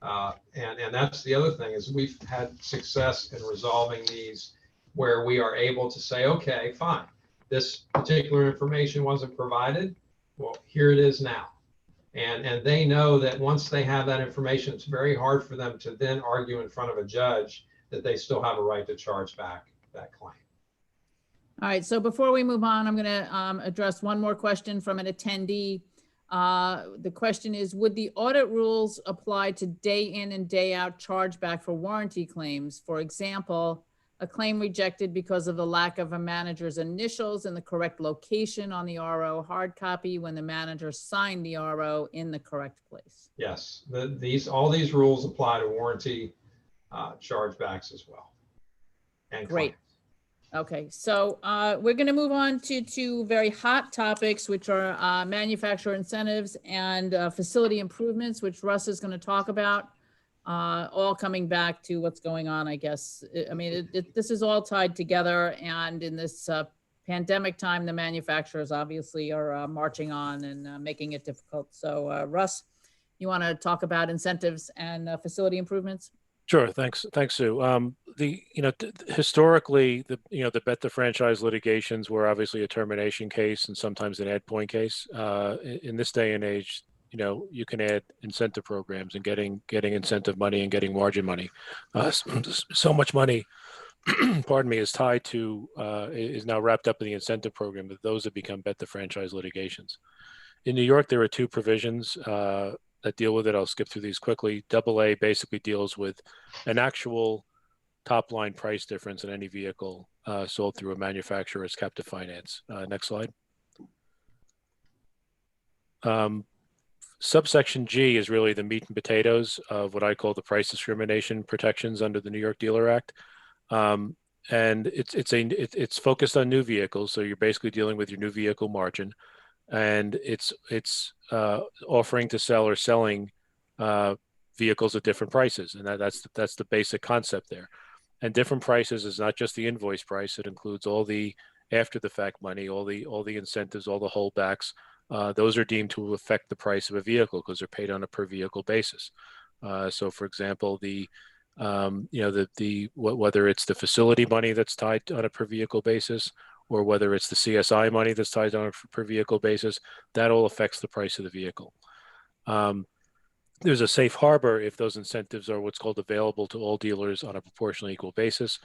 And that's the other thing is we've had success in resolving these where we are able to say, okay, fine, this particular information wasn't provided. Well, here it is now. And they know that once they have that information, it's very hard for them to then argue in front of a judge that they still have a right to charge back that claim. All right, so before we move on, I'm going to address one more question from an attendee. The question is, would the audit rules apply to day in and day out chargeback for warranty claims? For example, a claim rejected because of the lack of a manager's initials in the correct location on the RO hard copy when the manager signed the RO in the correct place. Yes, all these rules apply to warranty chargebacks as well. And great. Claims. Okay, so we're going to move on to two very hot topics, which are manufacturer incentives and facility improvements, which Russ is going to talk about, all coming back to what's going on, I guess. I mean, this is all tied together, and in this pandemic time, the manufacturers obviously are marching on and making it difficult. So Russ, you want to talk about incentives and facility improvements? Sure. Thanks, Sue. Historically, the bet the franchise litigations were obviously a termination case and sometimes an add point case. In this day and age, you can add incentive programs and getting incentive money and getting margin money. So much money, pardon me, is tied to is now wrapped up in the incentive program that those have become bet the franchise litigations. In New York, there are two provisions that deal with it. I'll skip through these quickly. AA basically deals with an actual top line price difference in any vehicle sold through a manufacturer's captive finance. Next slide. Subsection G is really the meat and potatoes of what I call the price discrimination protections under the New York Dealer Act. And it's focused on new vehicles. So you're basically dealing with your new vehicle margin. And it's offering to sell or selling vehicles at different prices, and that's the basic concept there. And different prices is not just the invoice price; it includes all the after the fact money, all the incentives, all the holdbacks. Those are deemed to affect the price of a vehicle because they're paid on a per vehicle basis. So, for example, whether it's the facility money that's tied on a per vehicle basis, or whether it's the CSI money that's tied on a per vehicle basis, that all affects the price of the vehicle. There's a safe harbor if those incentives are what's called available to all dealers on a proportionally equal basis.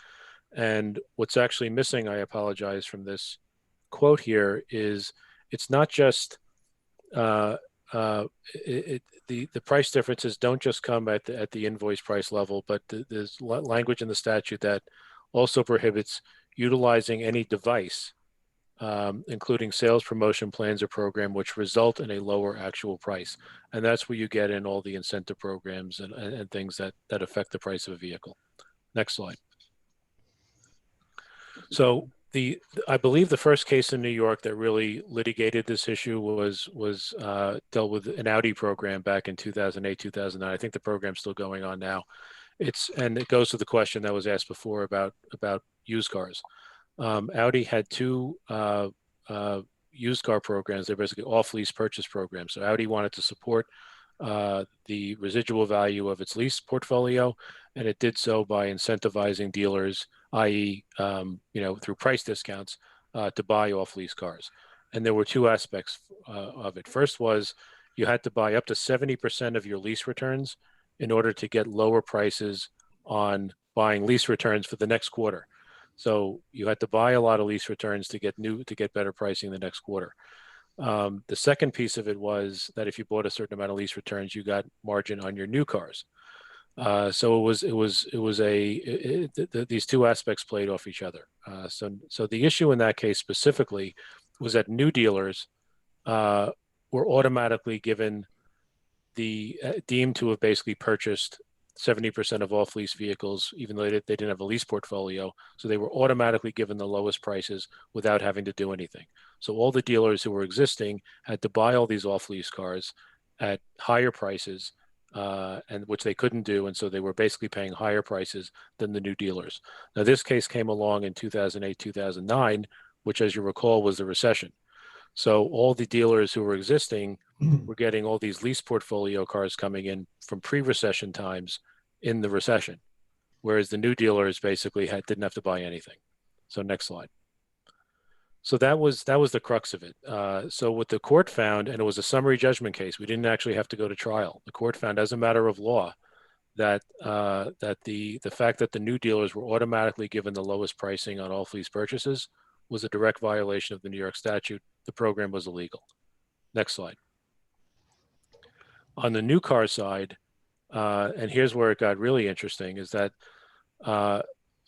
And what's actually missing, I apologize, from this quote here is it's not just the price differences don't just come at the invoice price level, but there's language in the statute that also prohibits utilizing any device, including sales promotion plans or program, which result in a lower actual price. And that's where you get in all the incentive programs and things that affect the price of a vehicle. Next slide. So I believe the first case in New York that really litigated this issue was dealt with an Audi program back in 2008, 2009. I think the program's still going on now. and it goes to the question that was asked before about used cars. Audi had two used car programs. They're basically off-lease purchase programs. So Audi wanted to support the residual value of its lease portfolio, and it did so by incentivizing dealers, i.e., through price discounts, to buy off-lease cars. And there were two aspects of it. First was you had to buy up to 70% of your lease returns in order to get lower prices on buying lease returns for the next quarter. So you had to buy a lot of lease returns to get better pricing the next quarter. The second piece of it was that if you bought a certain amount of lease returns, you got margin on your new cars. So these two aspects played off each other. So the issue in that case specifically was that new dealers were automatically given deemed to have basically purchased 70% of off-lease vehicles, even though they didn't have a lease portfolio. So they were automatically given the lowest prices without having to do anything. So all the dealers who were existing had to buy all these off-lease cars at higher prices, and which they couldn't do. And so they were basically paying higher prices than the new dealers. Now, this case came along in 2008, 2009, which, as you recall, was the recession. So all the dealers who were existing were getting all these lease portfolio cars coming in from pre-recession times in the recession, whereas the new dealers basically didn't have to buy anything. So next slide. So that was the crux of it. So what the court found, and it was a summary judgment case, we didn't actually have to go to trial. The court found, as a matter of law, that the fact that the new dealers were automatically given the lowest pricing on all lease purchases was a direct violation of the New York statute. The program was illegal. Next slide. On the new car side, and here's where it got really interesting, is that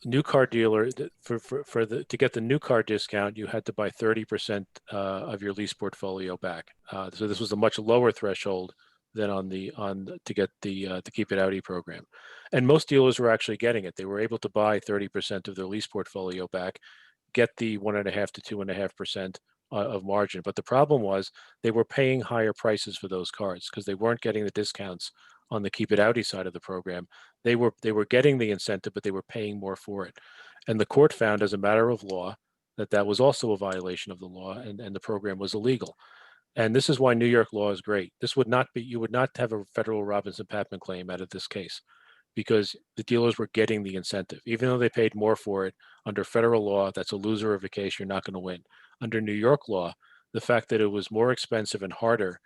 new car dealer, to get the new car discount, you had to buy 30% of your lease portfolio back. So this was a much lower threshold than to get the Keep It Audi program. And most dealers were actually getting it. They were able to buy 30% of their lease portfolio back, get the 1.5 to 2.5% of margin. But the problem was they were paying higher prices for those cars because they weren't getting the discounts on the Keep It Audi side of the program. They were getting the incentive, but they were paying more for it. And the court found, as a matter of law, that was also a violation of the law, and the program was illegal. And this is why New York law is great. You would not have a federal Robinson-Patman claim out of this case, because the dealers were getting the incentive. Even though they paid more for it, under federal law, that's a loser of a case, you're not going to win. Under New York law, the fact that it was more expensive and harder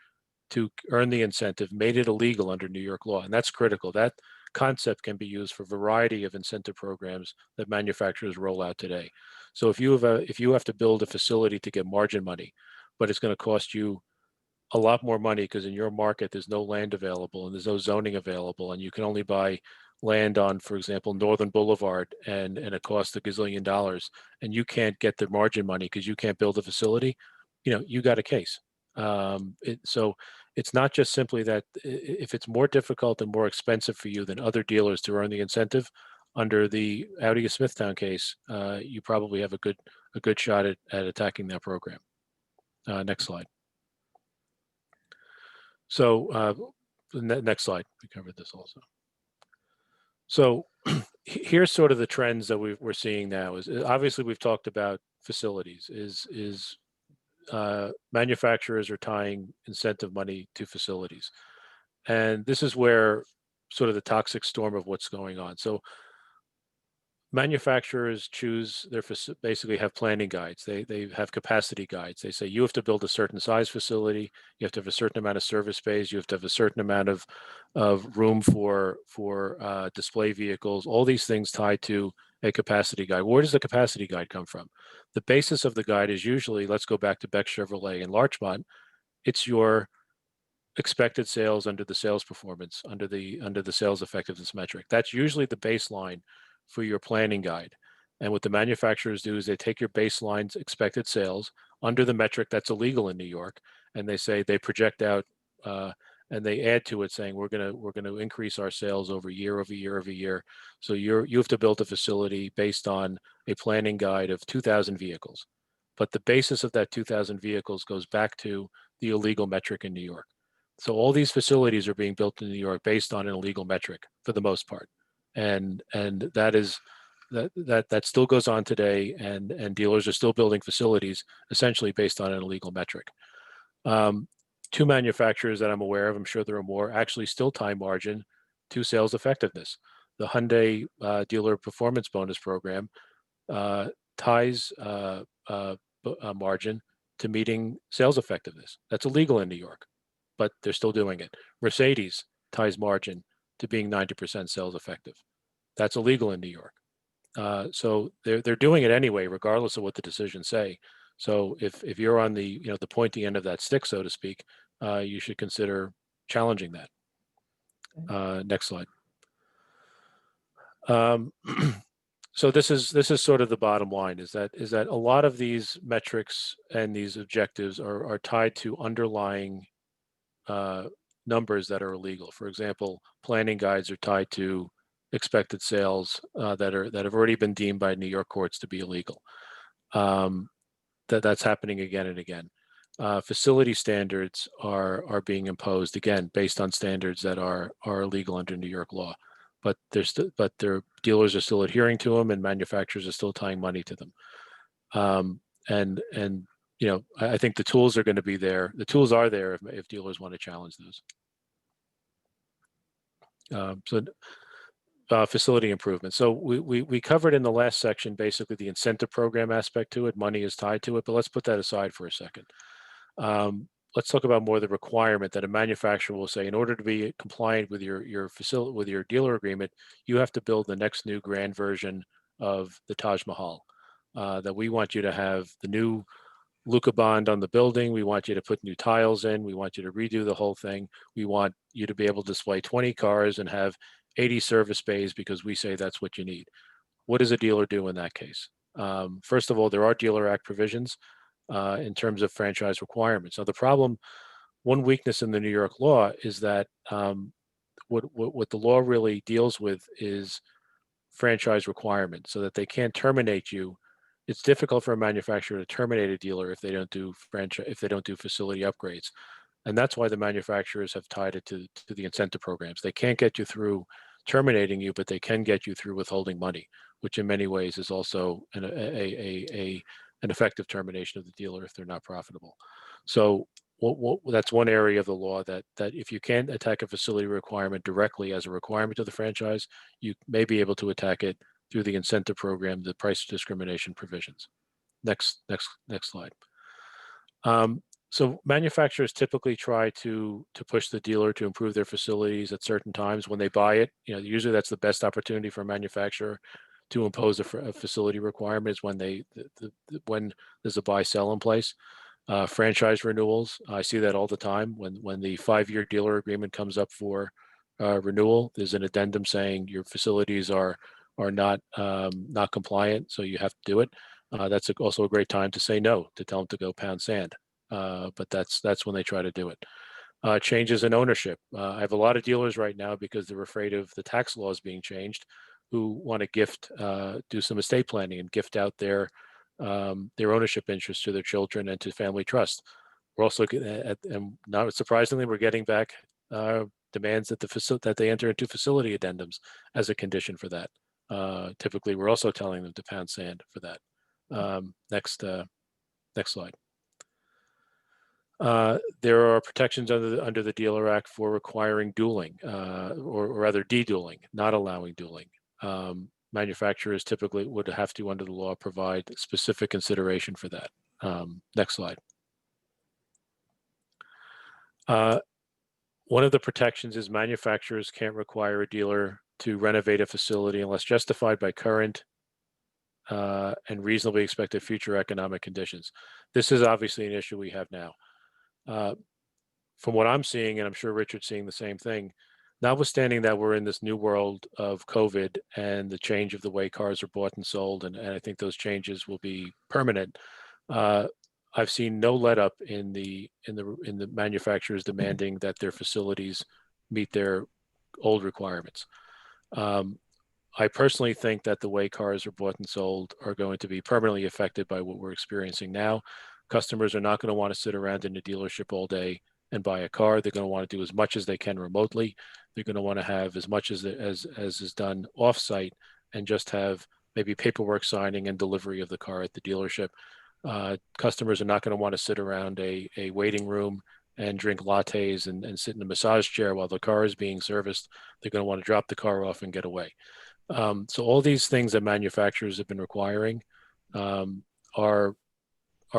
to earn the incentive made it illegal under New York law. And that's critical. That concept can be used for a variety of incentive programs that manufacturers roll out today. So if you have to build a facility to get margin money, but it's going to cost you a lot more money because in your market there's no land available and there's no zoning available, and you can only buy land on, for example, Northern Boulevard, and it costs $1 gazillion, and you can't get the margin money because you can't build a facility, you got a case. So it's not just simply that if it's more difficult and more expensive for you than other dealers to earn the incentive, under the Audi of Smithtown case, you probably have a good shot at attacking that program. Next slide. So next slide, we covered this also. So here's sort of the trends that we're seeing now. Is obviously we've talked about facilities. Manufacturers are tying incentive money to facilities, and this is where sort of the toxic storm of what's going on. So manufacturers basically have planning guides. They have capacity guides. They say you have to build a certain size facility. You have to have a certain amount of service space. You have to have a certain amount of room for display vehicles. All these things tied to a capacity guide. Where does the capacity guide come from? The basis of the guide is usually, let's go back to Beck Chevrolet and Larchmont. It's your expected sales under the sales performance, under the sales effectiveness metric. That's usually the baseline for your planning guide. And what the manufacturers do is they take your baseline's expected sales under the metric that's illegal in New York, and they project out and they add to it saying we're going to increase our sales over year. So you have to build a facility based on a planning guide of 2,000 vehicles. But the basis of that 2,000 vehicles goes back to the illegal metric in New York. So all these facilities are being built in New York based on an illegal metric for the most part. and that still goes on today, and dealers are still building facilities essentially based on an illegal metric. Two manufacturers that I'm aware of, I'm sure there are more, actually still tie margin to sales effectiveness. The Hyundai dealer performance bonus program ties margin to meeting sales effectiveness. That's illegal in New York, but they're still doing it. Mercedes ties margin to being 90% sales effective. That's illegal in New York. So they're doing it anyway, regardless of what the decisions say. So if you're on the the pointy end of that stick, so to speak, you should consider challenging that. Next slide. So this is sort of the bottom line, is that a lot of these metrics and these objectives are tied to underlying numbers that are illegal. For example, planning guides are tied to expected sales that have already been deemed by New York courts to be illegal. That's happening again and again. Facility standards are being imposed again based on standards that are illegal under New York law, but their dealers are still adhering to them, and manufacturers are still tying money to them. And I think the tools are going to be there. The tools are there if dealers want to challenge those. Facility improvement. So we covered in the last section basically the incentive program aspect to it. Money is tied to it, but let's put that aside for a second. Let's talk about more the requirement that a manufacturer will say, in order to be compliant with your facility, with your dealer agreement, you have to build the next new grand version of the Taj Mahal. That we want you to have the new Luca bond on the building. We want you to put new tiles in. We want you to redo the whole thing. We want you to be able to display 20 cars and have 80 service bays because we say that's what you need. What does a dealer do in that case? First of all, there are Dealer Act provisions in terms of franchise requirements. Now, the problem, one weakness in the New York law is that what the law really deals with is franchise requirements, so that they can't terminate you. It's difficult for a manufacturer to terminate a dealer if they don't do facility upgrades. And that's why the manufacturers have tied it to the incentive programs. They can't get you through terminating you, but they can get you through withholding money, which in many ways is also an effective termination of the dealer if they're not profitable. So that's one area of the law that if you can't attack a facility requirement directly as a requirement of the franchise, you may be able to attack it through the incentive program, the price discrimination provisions. Next slide. So manufacturers typically try to push the dealer to improve their facilities at certain times when they buy it. Usually that's the best opportunity for a manufacturer to impose a facility requirement, is when when there's a buy-sell in place. Franchise renewals, I see that all the time. When the 5-year dealer agreement comes up for renewal, there's an addendum saying your facilities are not compliant, so you have to do it. That's also a great time to say no, to tell them to go pound sand. But that's when they try to do it. Changes in ownership. I have a lot of dealers right now, because they're afraid of the tax laws being changed, who want to do some estate planning and gift out their ownership interests to their children and to family trust. We're also, and not surprisingly, we're getting back demands that they enter into facility addendums as a condition for that. Typically, we're also telling them to pound sand for that. Next slide. There are protections under the Dealer Act for requiring dueling, or rather de-dueling, not allowing dueling. Manufacturers typically would have to, under the law, provide specific consideration for that. Next slide. One of the protections is manufacturers can't require a dealer to renovate a facility unless justified by current and reasonably expected future economic conditions. This is obviously an issue we have now. From what I'm seeing, and I'm sure Richard's seeing the same thing, notwithstanding that we're in this new world of COVID and the change of the way cars are bought and sold, and I think those changes will be permanent, I've seen no let up in the manufacturers demanding that their facilities meet their old requirements. I personally think that the way cars are bought and sold are going to be permanently affected by what we're experiencing now. Customers are not going to want to sit around in a dealership all day and buy a car. They're going to want to do as much as they can remotely. They're going to want to have as much as is done off-site, and just have maybe paperwork signing and delivery of the car at the dealership. Customers are not going to want to sit around a waiting room and drink lattes and sit in a massage chair while the car is being serviced. They're going to want to drop the car off and get away. So all these things that manufacturers have been requiring are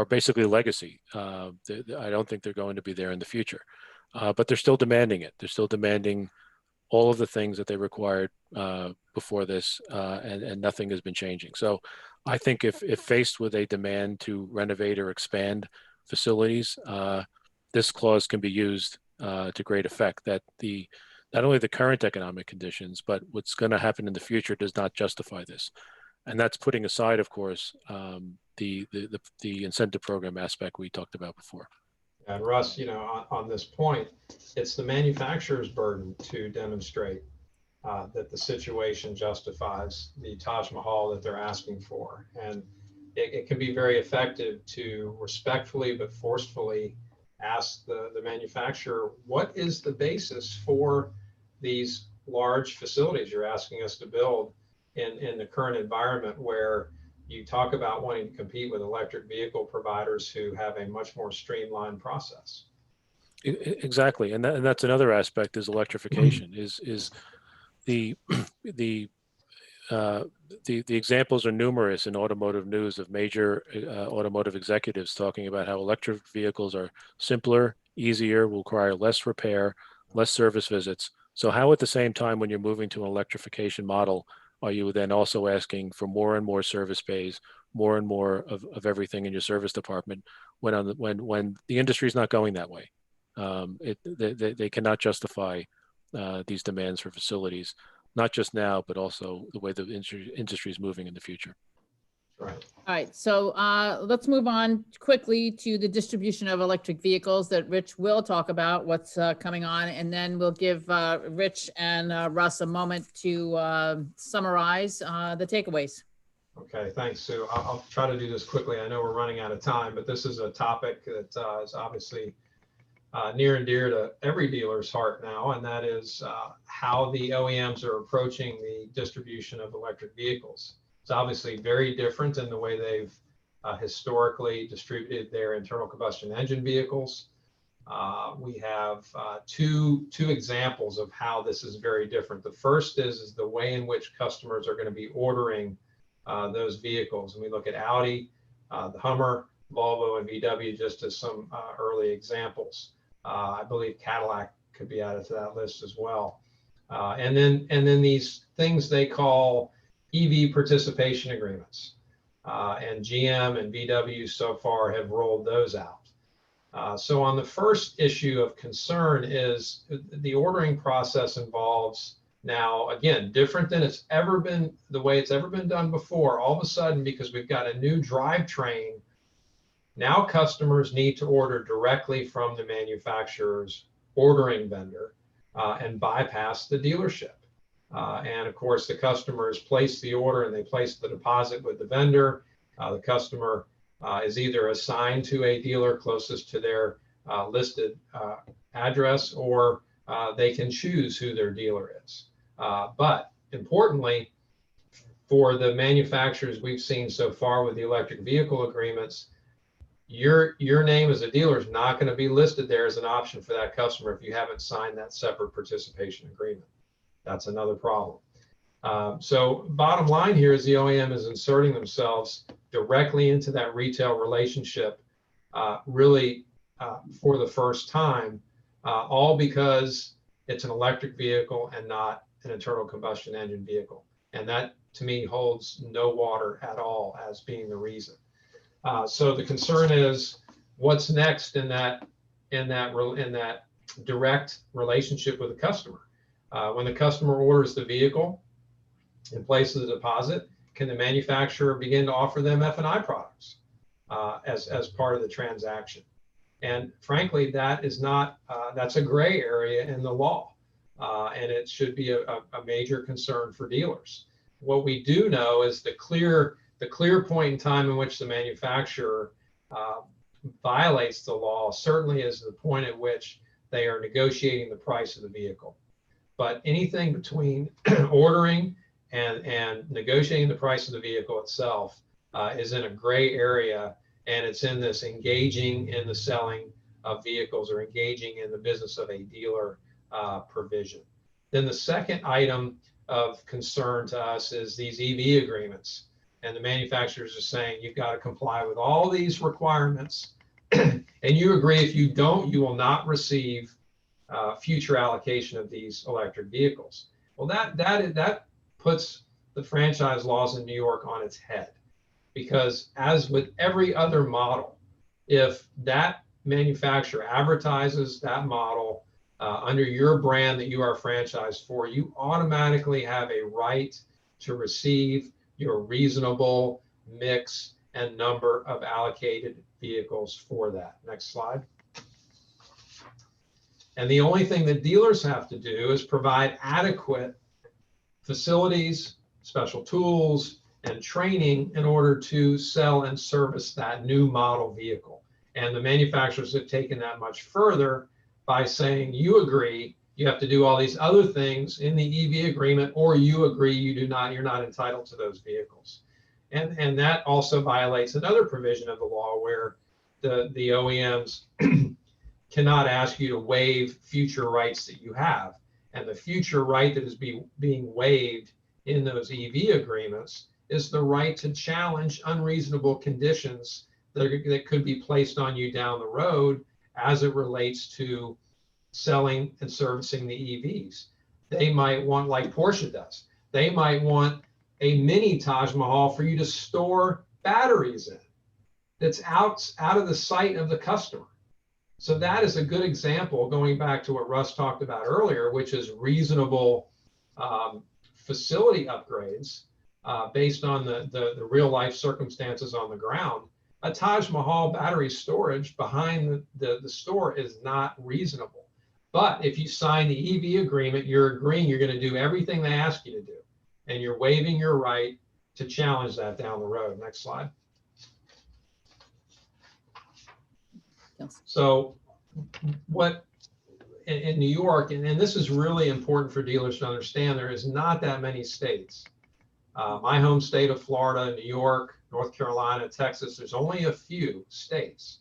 basically legacy. I don't think they're going to be there in the future, but they're still demanding it. They're still demanding all of the things that they required before this, and nothing has been changing. So I think if faced with a demand to renovate or expand facilities, this clause can be used to great effect, that not only the current economic conditions, but what's going to happen in the future does not justify this. And that's putting aside, of course, the incentive program aspect we talked about before. And Russ, on this point, it's the manufacturer's burden to demonstrate that the situation justifies the Taj Mahal that they're asking for. And it can be very effective to respectfully but forcefully ask the manufacturer, what is the basis for these large facilities you're asking us to build in the current environment, where you talk about wanting to compete with electric vehicle providers who have a much more streamlined process. Exactly, and that's another aspect, is electrification. Is the examples are numerous in automotive news of major automotive executives talking about how electric vehicles are simpler, easier, will require less repair, less service visits. So how at the same time, when you're moving to an electrification model, are you then also asking for more and more service bays, more and more of everything in your service department, when the industry is not going that way? They cannot justify these demands for facilities, not just now, but also the way the industry is moving in the future. Right. All right, so let's move on quickly to the distribution of electric vehicles that Rich will talk about what's coming on, and then we'll give Rich and Russ a moment to summarize the takeaways. Okay, thanks, Sue. I'll try to do this quickly. I know we're running out of time, but this is a topic that is obviously near and dear to every dealer's heart now, and that is how the OEMs are approaching the distribution of electric vehicles. It's obviously very different in the way they've historically distributed their internal combustion engine vehicles. We have two examples of how this is very different. The first is the way in which customers are going to be ordering those vehicles. And we look at Audi, the Hummer, Volvo, and VW just as some early examples. I believe Cadillac could be added to that list as well. And then these things they call EV participation agreements. And GM and VW so far have rolled those out. So on the first issue of concern is the ordering process involves now, again, different than it's ever been, the way it's ever been done before. All of a sudden, because we've got a new drivetrain, now customers need to order directly from the manufacturer's ordering vendor and bypass the dealership. And of course, the customers place the order and they place the deposit with the vendor. The customer is either assigned to a dealer closest to their listed address, or they can choose who their dealer is. But importantly, for the manufacturers we've seen so far with the electric vehicle agreements, your name as a dealer is not going to be listed there as an option for that customer if you haven't signed that separate participation agreement. That's another problem. So bottom line here is the OEM is inserting themselves directly into that retail relationship, really for the first time, all because it's an electric vehicle and not an internal combustion engine vehicle. And that, to me, holds no water at all as being the reason. So the concern is what's next in that direct relationship with the customer. When the customer orders the vehicle and places a deposit, can the manufacturer begin to offer them F&I products as part of the transaction? And frankly, that is not, that's a gray area in the law, and it should be a major concern for dealers. What we do know is the clear point in time in which the manufacturer violates the law certainly is the point at which they are negotiating the price of the vehicle. But anything between ordering and negotiating the price of the vehicle itself is in a gray area, and it's in this engaging in the selling of vehicles or engaging in the business of a dealer provision. Then the second item of concern to us is these EV agreements. And the manufacturers are saying you've got to comply with all these requirements. And you agree if you don't, you will not receive future allocation of these electric vehicles. Well, that puts the franchise laws in New York on its head, because as with every other model, if that manufacturer advertises that model under your brand that you are franchised for, you automatically have a right to receive your reasonable mix and number of allocated vehicles for that. Next slide. And the only thing that dealers have to do is provide adequate facilities, special tools, and training in order to sell and service that new model vehicle. And the manufacturers have taken that much further by saying you agree you have to do all these other things in the EV agreement, or you agree you're not entitled to those vehicles. And that also violates another provision of the law where the OEMs cannot ask you to waive future rights that you have. And the future right that is being waived in those EV agreements is the right to challenge unreasonable conditions that could be placed on you down the road as it relates to selling and servicing the EVs. They might want, like Porsche does, they might want a mini Taj Mahal for you to store batteries in that's out of the sight of the customer. So that is a good example, going back to what Russ talked about earlier, which is reasonable facility upgrades based on the real life circumstances on the ground. A Taj Mahal battery storage behind the store is not reasonable. But if you sign the EV agreement, you're agreeing you're going to do everything they ask you to do, and you're waiving your right to challenge that down the road. Next slide. Yes. So what in New York, and this is really important for dealers to understand, there is not that many states. My home state of Florida, New York, North Carolina, Texas, there's only a few states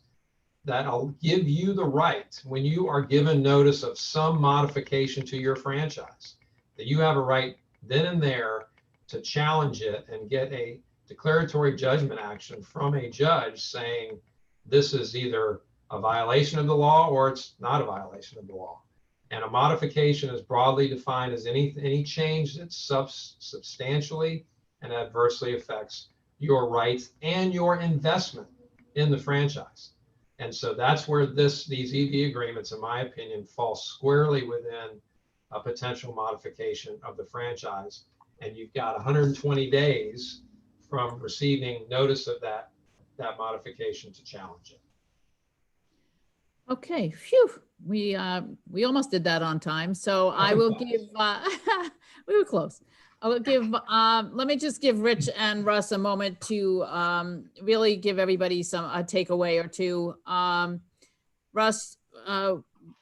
that'll give you the right, when you are given notice of some modification to your franchise, that you have a right then and there to challenge it and get a declaratory judgment action from a judge saying this is either a violation of the law or it's not a violation of the law. And a modification is broadly defined as any change that substantially and adversely affects your rights and your investment in the franchise. And so that's where these EV agreements, in my opinion, fall squarely within a potential modification of the franchise. And you've got 120 days from receiving notice of that modification to challenge it. Okay, phew, we almost did that on time. So I will give, we were close. I will give, let me just give Rich and Russ a moment to really give everybody a takeaway or two. Russ,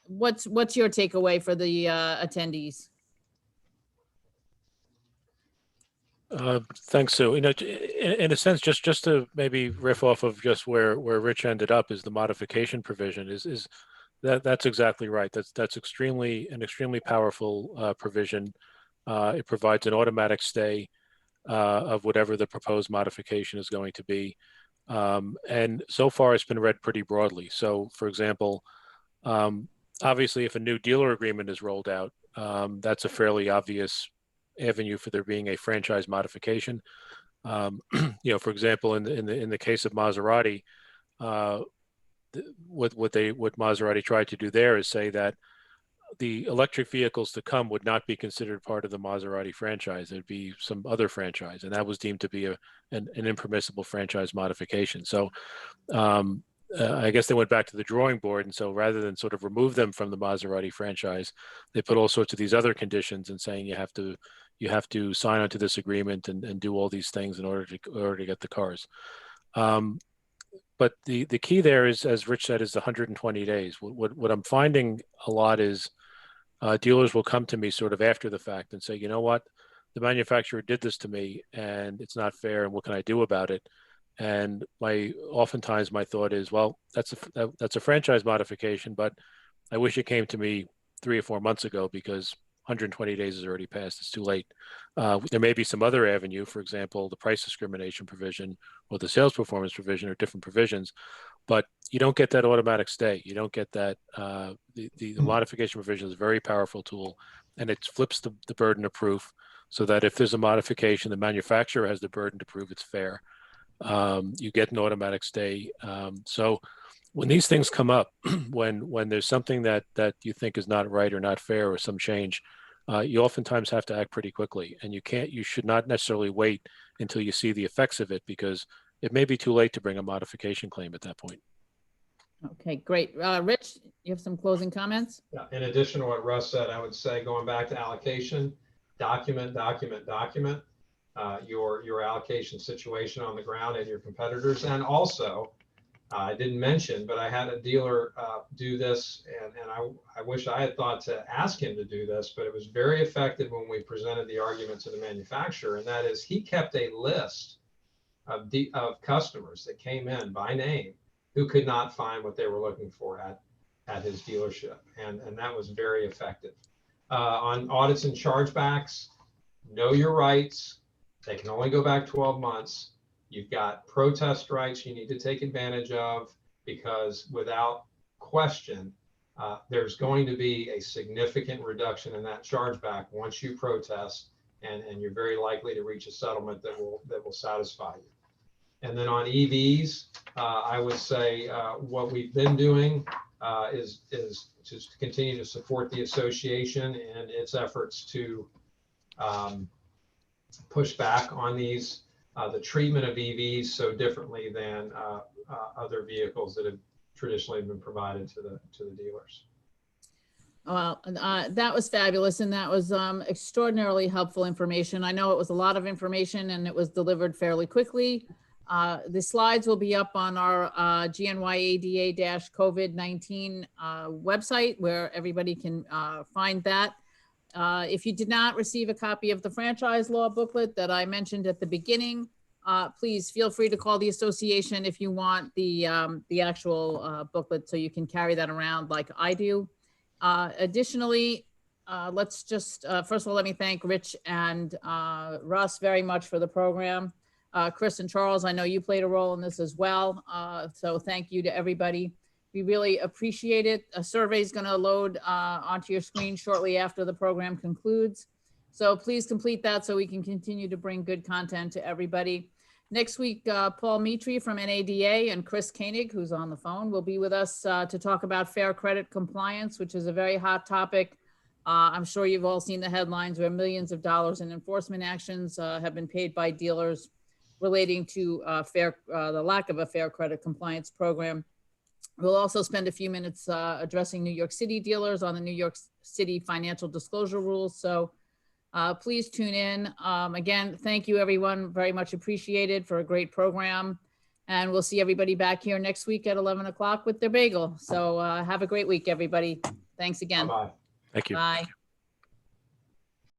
what's your takeaway for the attendees? Thanks, Sue. In a sense, just to maybe riff off of just where Rich ended up, is the modification provision is that's exactly right. That's an extremely powerful provision. It provides an automatic stay of whatever the proposed modification is going to be, and so far it's been read pretty broadly. So, for example, obviously, if a new dealer agreement is rolled out, that's a fairly obvious avenue for there being a franchise modification. For example, in the case of Maserati, what Maserati tried to do there is say that the electric vehicles to come would not be considered part of the Maserati franchise. There'd be some other franchise, and that was deemed to be an impermissible franchise modification. So I guess they went back to the drawing board, and so rather than sort of remove them from the Maserati franchise, they put all sorts of these other conditions and saying you have to sign onto this agreement and do all these things in order to get the cars. but the key there is, as Rich said, is the 120 days. What I'm finding a lot is dealers will come to me sort of after the fact and say, you know what, the manufacturer did this to me and it's not fair, and what can I do about it? And oftentimes my thought is, well, that's a franchise modification, but I wish it came to me 3 or 4 months ago, because 120 days has already passed. It's too late. There may be some other avenue, for example, the price discrimination provision or the sales performance provision, or different provisions, but you don't get that automatic stay. You don't get that. The modification provision is a very powerful tool, and it flips the burden of proof, so that if there's a modification, the manufacturer has the burden to prove it's fair. You get an automatic stay. So when these things come up, when there's something that you think is not right or not fair, or some change, you oftentimes have to act pretty quickly, and you should not necessarily wait until you see the effects of it, because it may be too late to bring a modification claim at that point. Okay, great. Rich, you have some closing comments? Yeah, in addition to what Russ said, I would say, going back to allocation, document your allocation situation on the ground and your competitors. And also, I didn't mention, but I had a dealer do this, and I wish I had thought to ask him to do this, but it was very effective when we presented the argument to the manufacturer, and that is, he kept a list of customers that came in by name who could not find what they were looking for at his dealership, and that was very effective. On audits and chargebacks, know your rights. They can only go back 12 months. You've got protest rights you need to take advantage of, because without question, there's going to be a significant reduction in that chargeback once you protest, and you're very likely to reach a settlement that will satisfy you. And then on EVs, I would say what we've been doing is to continue to support the association and its efforts to push back on these, the treatment of EVs so differently than other vehicles that have traditionally been provided to the dealers. Well, that was fabulous, and that was extraordinarily helpful information. I know it was a lot of information, and it was delivered fairly quickly. The slides will be up on our GNYADA-COVID-19 website, where everybody can find that. If you did not receive a copy of the franchise law booklet that I mentioned at the beginning, please feel free to call the association if you want the actual booklet, so you can carry that around like I do. Additionally, let's just, first of all, let me thank Rich and Russ very much for the program. Chris and Charles, I know you played a role in this as well. So thank you to everybody. We really appreciate it. A survey is going to load onto your screen shortly after the program concludes. So please complete that so we can continue to bring good content to everybody. Next week, Paul Mitri from NADA and Chris Koenig, who's on the phone, will be with us to talk about fair credit compliance, which is a very hot topic. I'm sure you've all seen the headlines where millions of dollars in enforcement actions have been paid by dealers relating to the lack of a fair credit compliance program. We'll also spend a few minutes addressing New York City dealers on the New York City financial disclosure rules. So please tune in. Again, thank you everyone, very much appreciated for a great program. And we'll see everybody back here next week at 11 o'clock with their bagel. So have a great week, everybody. Thanks again. Bye-bye. Thank you. Bye.